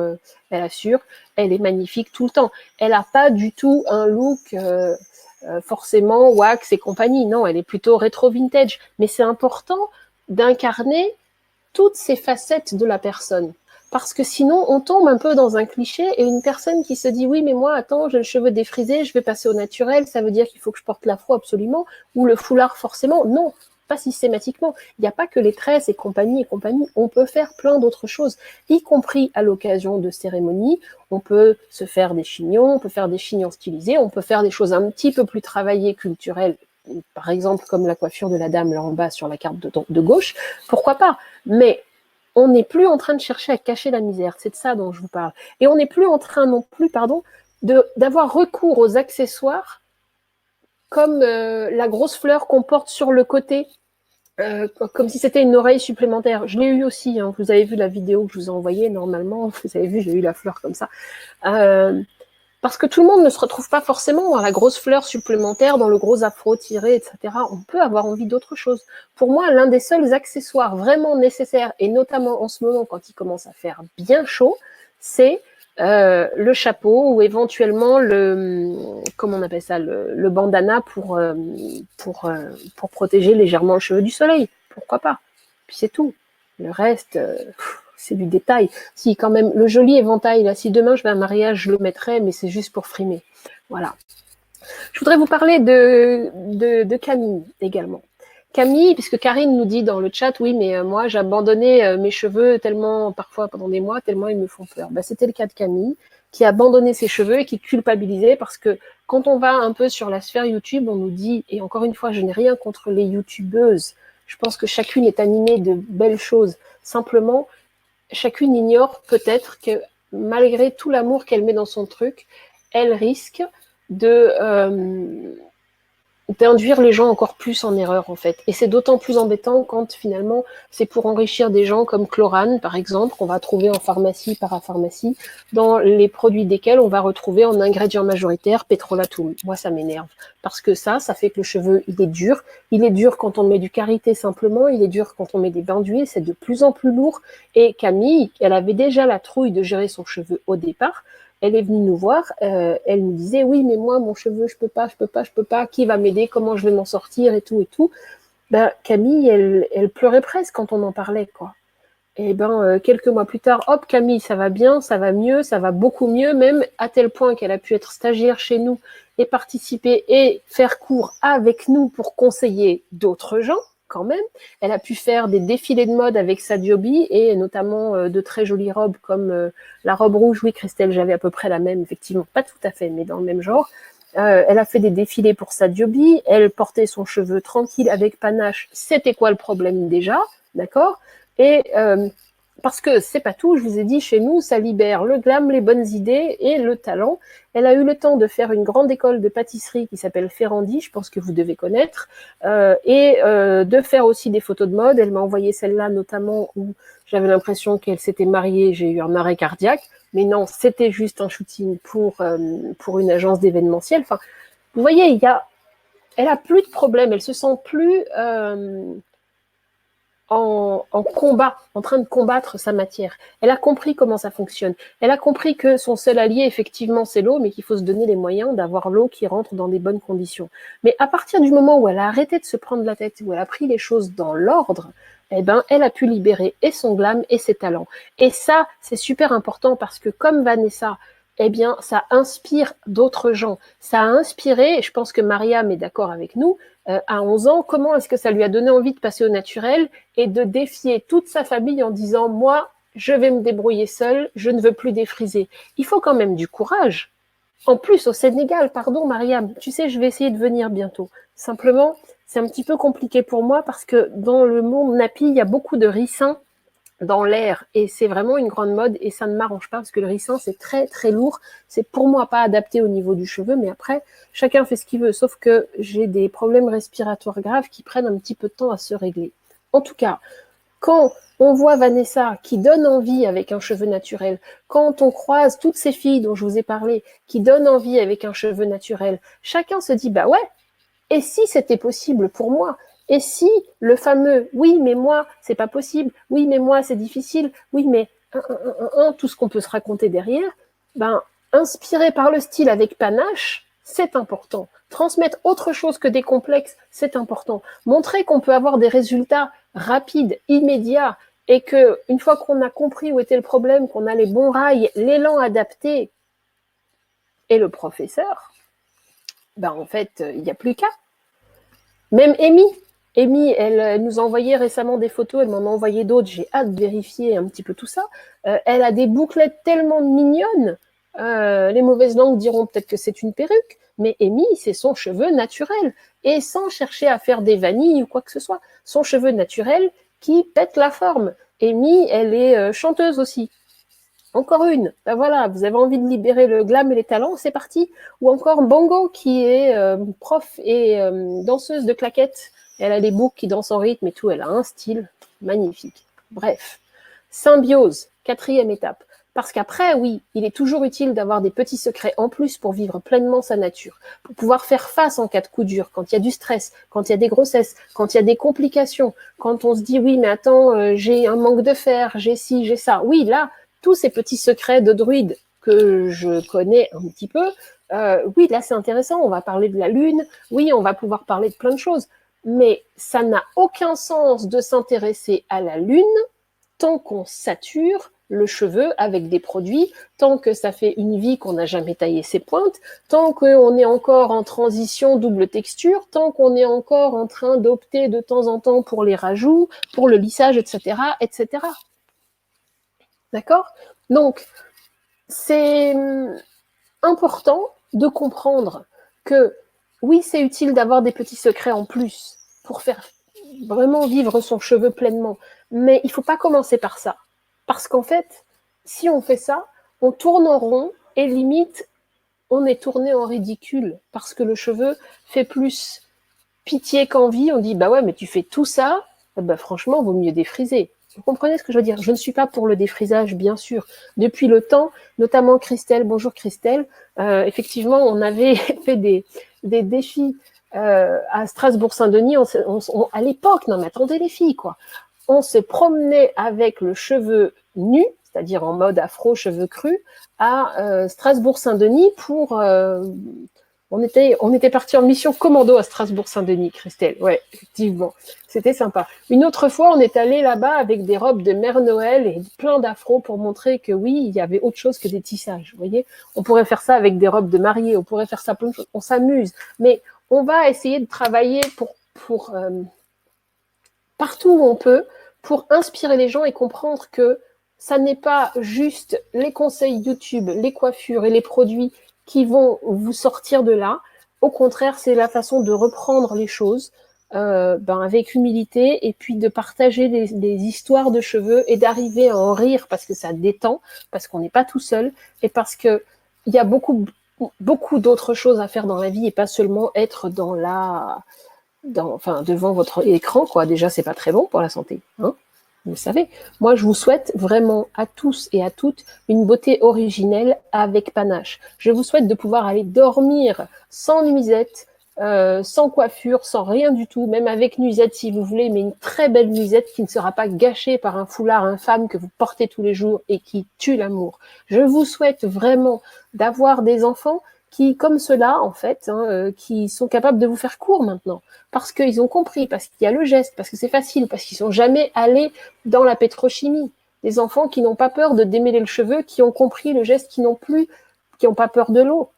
elle assure, elle est magnifique tout le temps. Elle a pas du tout un look forcément wax et compagnie. Non, elle est plutôt rétro vintage. Mais c'est important d'incarner toutes ces facettes de la personne. Parce que sinon, on tombe un peu dans un cliché et une personne qui se dit « Oui, mais moi, attends, j'ai le cheveu défrisé, je vais passer au naturel, ça veut dire qu'il faut que je porte l'afro absolument, ou le foulard forcément. » Non, pas systématiquement. Il n'y a pas que les tresses et compagnie. On peut faire plein d'autres choses, y compris à l'occasion de cérémonies. On peut se faire des chignons, on peut faire des chignons stylisés, on peut faire des choses un petit peu plus travaillées, culturelles, par exemple comme la coiffure de la dame là en bas sur la carte de gauche. Pourquoi pas ? Mais on n'est plus en train de chercher à cacher la misère, c'est de ça dont je vous parle. Et on n'est plus en train non plus, d'avoir recours aux accessoires comme la grosse fleur qu'on porte sur le côté, comme si c'était une oreille supplémentaire. Je l'ai eu aussi, hein. Vous avez vu la vidéo que je vous ai envoyée, normalement, vous avez vu, j'ai eu la fleur comme ça. Parce que tout le monde ne se retrouve pas forcément dans la grosse fleur supplémentaire, dans le gros afro tiré, etc. On peut avoir envie d'autre chose. Pour moi, l'un des seuls accessoires vraiment nécessaires, et notamment en ce moment quand il commence à faire bien chaud, c'est le chapeau ou éventuellement comment on appelle ça, le bandana pour protéger légèrement le cheveu du soleil. Pourquoi pas? Puis c'est tout. Le reste, c'est du détail. Si quand même, le joli éventail, là, si demain je vais à un mariage, je le mettrai, mais c'est juste pour frimer. Voilà. Je voudrais vous parler de Camille également. Camille, puisque Karine nous dit dans le chat, oui, mais moi, j'ai abandonné mes cheveux tellement, parfois pendant des mois, tellement ils me font peur. Ben, c'était le cas de Camille, qui a abandonné ses cheveux et qui culpabilisait parce que quand on va un peu sur la sphère YouTube, on nous dit, et encore une fois, je n'ai rien contre les YouTubeuses, je pense que chacune est animée de belles choses. Simplement, chacune ignore peut-être que malgré tout l'amour qu'elle met dans son truc, elle risque d'induire les gens encore plus en erreur, en fait. Et c'est d'autant plus embêtant quand, finalement, c'est pour enrichir des gens comme Chlorane, par exemple, qu'on va trouver en pharmacie, parapharmacie, dans les produits desquels on va retrouver en ingrédients majoritaires pétrolatum. Moi, ça m'énerve. Parce que ça fait que le cheveu, il est dur. Il est dur quand on met du karité simplement. Il est dur quand on met des bains d'huile. C'est de plus en plus lourd. Et Camille, elle avait déjà la trouille de gérer son cheveu au départ. Elle est venue nous voir, elle nous disait, oui, mais moi, mon cheveu, je peux pas, qui va m'aider, comment je vais m'en sortir, et tout, et tout. Ben, Camille, elle pleurait presque quand on en parlait, quoi. Et quelques mois plus tard, hop, Camille, ça va bien, ça va mieux, ça va beaucoup mieux, même à tel point qu'elle a pu être stagiaire chez nous et participer et faire cours avec nous pour conseiller d'autres gens, quand même. Elle a pu faire des défilés de mode avec Sadiobi et notamment de très jolies robes comme la robe rouge. Oui, Christelle, j'avais à peu près la même, effectivement, pas tout à fait, mais dans le même genre. Elle a fait des défilés pour Sadiobi, elle portait son cheveu tranquille avec panache. C'était quoi le problème déjà, d'accord? Et parce que c'est pas tout, je vous ai dit, chez nous, ça libère le glam, les bonnes idées et le talent. Elle a eu le temps de faire une grande école de pâtisserie qui s'appelle Ferrandi, je pense que vous devez connaître, et de faire aussi des photos de mode. Elle m'a envoyé celle-là notamment où j'avais l'impression qu'elle s'était mariée, j'ai eu un arrêt cardiaque, mais non, c'était juste un shooting pour une agence d'événementiel. Enfin, vous voyez, elle a plus de problème, elle se sent plus en combat, en train de combattre sa matière. Elle a compris comment ça fonctionne. Elle a compris que son seul allié, effectivement, c'est l'eau, mais qu'il faut se donner les moyens d'avoir l'eau qui rentre dans des bonnes conditions. Mais à partir du moment où elle a arrêté de se prendre la tête, où elle a pris les choses dans l'ordre, elle a pu libérer et son glam et ses talents. Et ça, c'est super important parce que comme Vanessa, ça inspire d'autres gens. Ça a inspiré, et je pense que Mariam est d'accord avec nous, à 11 ans, comment est-ce que ça lui a donné envie de passer au naturel et de défier toute sa famille en disant « Moi, je vais me débrouiller seule, je ne veux plus défriser ». Il faut quand même du courage. En plus, au Sénégal, pardon Mariam, tu sais, je vais essayer de venir bientôt. Simplement, c'est un petit peu compliqué pour moi parce que dans le monde napi, il y a beaucoup de ricins dans l'air et c'est vraiment une grande mode et ça ne m'arrange pas parce que le ricin c'est très très lourd, c'est pour moi pas adapté au niveau du cheveu, mais après chacun fait ce qu'il veut, sauf que j'ai des problèmes respiratoires graves qui prennent un petit peu de temps à se régler. En tout cas, quand on voit Vanessa qui donne envie avec un cheveu naturel, quand on croise toutes ces filles dont je vous ai parlé qui donnent envie avec un cheveu naturel, chacun se dit bah ouais, et si c'était possible pour moi? Et si le fameux oui mais moi c'est pas possible, oui mais moi c'est difficile, oui mais tout ce qu'on peut se raconter derrière, inspiré par le style avec panache, c'est important. Transmettre autre chose que des complexes, c'est important. Montrer qu'on peut avoir des résultats rapides, immédiats, et que une fois qu'on a compris où était le problème, qu'on a les bons rails, l'élan adapté et le professeur, en fait, il n'y a plus qu'à. Même Amy, elle nous a envoyé récemment des photos, elle m'en a envoyé d'autres, j'ai hâte de vérifier un petit peu tout ça. Elle a des bouclettes tellement mignonnes, les mauvaises langues diront peut-être que c'est une perruque, mais Amy, c'est son cheveu naturel, et sans chercher à faire des vanilles ou quoi que ce soit. Son cheveu naturel qui pète la forme. Amy, elle est chanteuse aussi. Encore une, voilà, vous avez envie de libérer le glam et les talents, c'est parti. Ou encore Bongo, qui est prof et danseuse de claquettes. Elle a des boucles qui dansent en rythme et tout, elle a un style magnifique. Bref, symbiose, 4e étape. Parce qu'après, oui, il est toujours utile d'avoir des petits secrets en plus pour vivre pleinement sa nature, pour pouvoir faire face en cas de coup dur, quand il y a du stress, quand il y a des grossesses, quand il y a des complications, quand on se dit, oui, mais attends, j'ai un manque de fer, j'ai ci, j'ai ça. Oui, là, tous ces petits secrets de druide que je connais un petit peu, oui, là, c'est intéressant, on va parler de la lune, oui, on va pouvoir parler de plein de choses, mais ça n'a aucun sens de s'intéresser à la lune tant qu'on sature le cheveu avec des produits, tant que ça fait une vie qu'on n'a jamais taillé ses pointes, tant qu'on est encore en transition double texture, tant qu'on est encore en train d'opter de temps en temps pour les rajouts, pour le lissage, etc., etc. D'accord? Donc, c'est important de comprendre que oui, c'est utile d'avoir des petits secrets en plus pour faire vraiment vivre son cheveu pleinement, mais il ne faut pas commencer par ça. Parce qu'en fait, si on fait ça, on tourne en rond et limite, on est tourné en ridicule parce que le cheveu fait plus pitié qu'envie. On dit, bah ouais, mais tu fais tout ça, bah franchement, vaut mieux défriser. Vous comprenez ce que je veux dire? Je ne suis pas pour le défrisage, bien sûr. Depuis le temps, notamment Christelle, bonjour Christelle, effectivement, on avait fait des défis à Strasbourg-Saint-Denis. À l'époque, non mais attendez les filles, quoi. On se promenait avec le cheveu nu, c'est-à-dire en mode afro, cheveux crus, à Strasbourg-Saint-Denis pour... on était parti en mission commando à Strasbourg-Saint-Denis, Christelle. Ouais, effectivement. C'était sympa. Une autre fois, on est allé là-bas avec des robes de Mère Noël et plein d'afros pour montrer que oui, il y avait autre chose que des tissages. Vous voyez, on pourrait faire ça avec des robes de mariée, on pourrait faire ça plein de choses. On s'amuse. Mais on va essayer de travailler pour partout où on peut, pour inspirer les gens et comprendre que ça n'est pas juste les conseils YouTube, les coiffures et les produits qui vont vous sortir de là. Au contraire, c'est la façon de reprendre les choses avec humilité et puis de partager des histoires de cheveux et d'arriver à en rire parce que ça détend, parce qu'on n'est pas tout seul et parce que il y a beaucoup d'autres choses à faire dans la vie et pas seulement être devant votre écran, quoi. Déjà, c'est pas très bon pour la santé, hein. Vous le savez. Moi, je vous souhaite vraiment à tous et à toutes une beauté originelle avec panache. Je vous souhaite de pouvoir aller dormir sans nuisette, sans coiffure, sans rien du tout, même avec nuisette si vous voulez, mais une très belle nuisette qui ne sera pas gâchée par un foulard infâme que vous portez tous les jours et qui tue l'amour. Je vous souhaite vraiment d'avoir des enfants qui, comme ceux-là, en fait, qui sont capables de vous faire court maintenant. Parce qu'ils ont compris, parce qu'il y a le geste, parce que c'est facile, parce qu'ils sont jamais allés dans la pétrochimie. Des enfants qui n'ont pas peur de démêler le cheveu, qui ont compris le geste, qui n'ont pas peur de l'eau.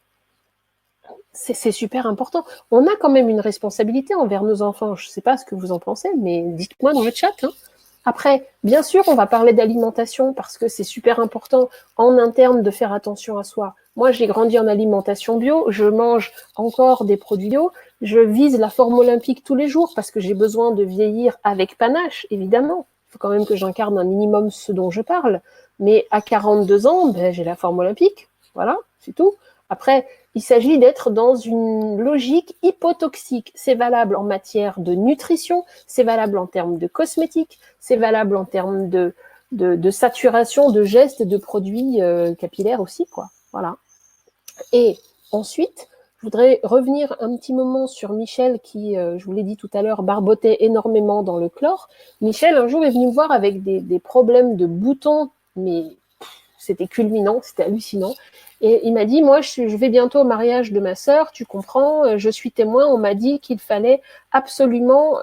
C'est super important. On a quand même une responsabilité envers nos enfants. Je ne sais pas ce que vous en pensez, mais dites-moi dans le chat, hein. Après, bien sûr, on va parler d'alimentation parce que c'est super important en interne de faire attention à soi. Moi, j'ai grandi en alimentation bio, je mange encore des produits bio, je vise la forme olympique tous les jours parce que j'ai besoin de vieillir avec panache, évidemment. Il faut quand même que j'incarne un minimum ce dont je parle. Mais à 42 ans, j'ai la forme olympique. Voilà, c'est tout. Après, il s'agit d'être dans une logique hypotoxique. C'est valable en matière de nutrition, c'est valable en termes de cosmétiques, c'est valable en termes de saturation, de gestes, de produits capillaires aussi, quoi. Voilà. Et ensuite, je voudrais revenir un petit moment sur Michel qui, je vous l'ai dit tout à l'heure, barbotait énormément dans le chlore. Michel, un jour, est venu me voir avec des problèmes de boutons, mais c'était culminant, c'était hallucinant. Et il m'a dit, moi, je vais bientôt au mariage de ma sœur, tu comprends, je suis témoin, on m'a dit qu'il fallait absolument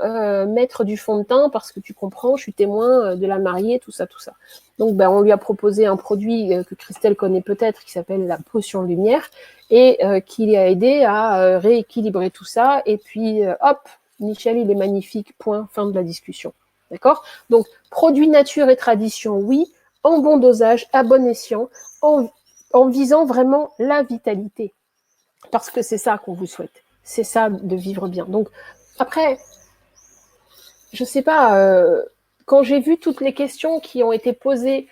mettre du fond de teint parce que tu comprends, je suis témoin de la mariée, tout ça, tout ça. Donc, on lui a proposé un produit que Christelle connaît peut-être, qui s'appelle la potion lumière, et qui a aidé à rééquilibrer tout ça. Et puis, hop, Michel, il est magnifique, point, fin de la discussion. D'accord? Donc, produit nature et tradition, oui, en bon dosage, à bon escient, en visant vraiment la vitalité. Parce que c'est ça qu'on vous souhaite. C'est ça de vivre bien. Donc, après, je sais pas, quand j'ai vu toutes les questions qui ont été posées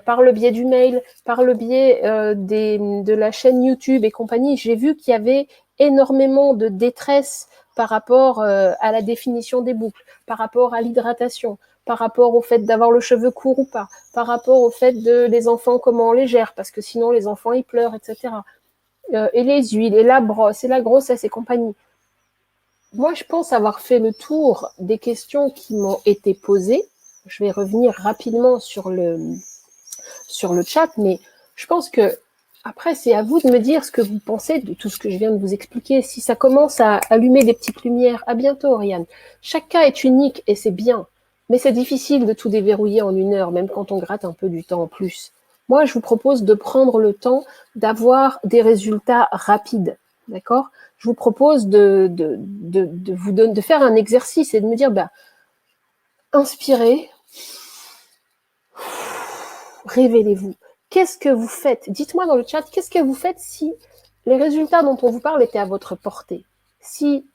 par le biais du mail, par le biais de la chaîne YouTube et compagnie, j'ai vu qu'il y avait énormément de détresse par rapport à la définition des boucles, par rapport à l'hydratation, par rapport au fait d'avoir le cheveu court ou pas, par rapport au fait de les enfants, comment on les gère, parce que sinon les enfants ils pleurent, etc. Et les huiles, et la brosse, et la grossesse et compagnie. Moi, je pense avoir fait le tour des questions qui m'ont été posées. Je vais revenir rapidement sur le chat, mais je pense que après, c'est à vous de me dire ce que vous pensez de tout ce que je viens de vous expliquer. Si ça commence à allumer des petites lumières, à bientôt, Oriane. Chaque cas est unique et c'est bien. Mais c'est difficile de tout déverrouiller en 1 heure, même quand on gratte un peu du temps en plus. Moi, je vous propose de prendre le temps d'avoir des résultats rapides, d'accord? Je vous propose de faire un exercice et de me dire, bah, inspirez, révélez-vous. Qu'est-ce que vous faites? Dites-moi dans le chat, qu'est-ce que vous faites si les résultats dont on vous parle étaient à votre portée? Si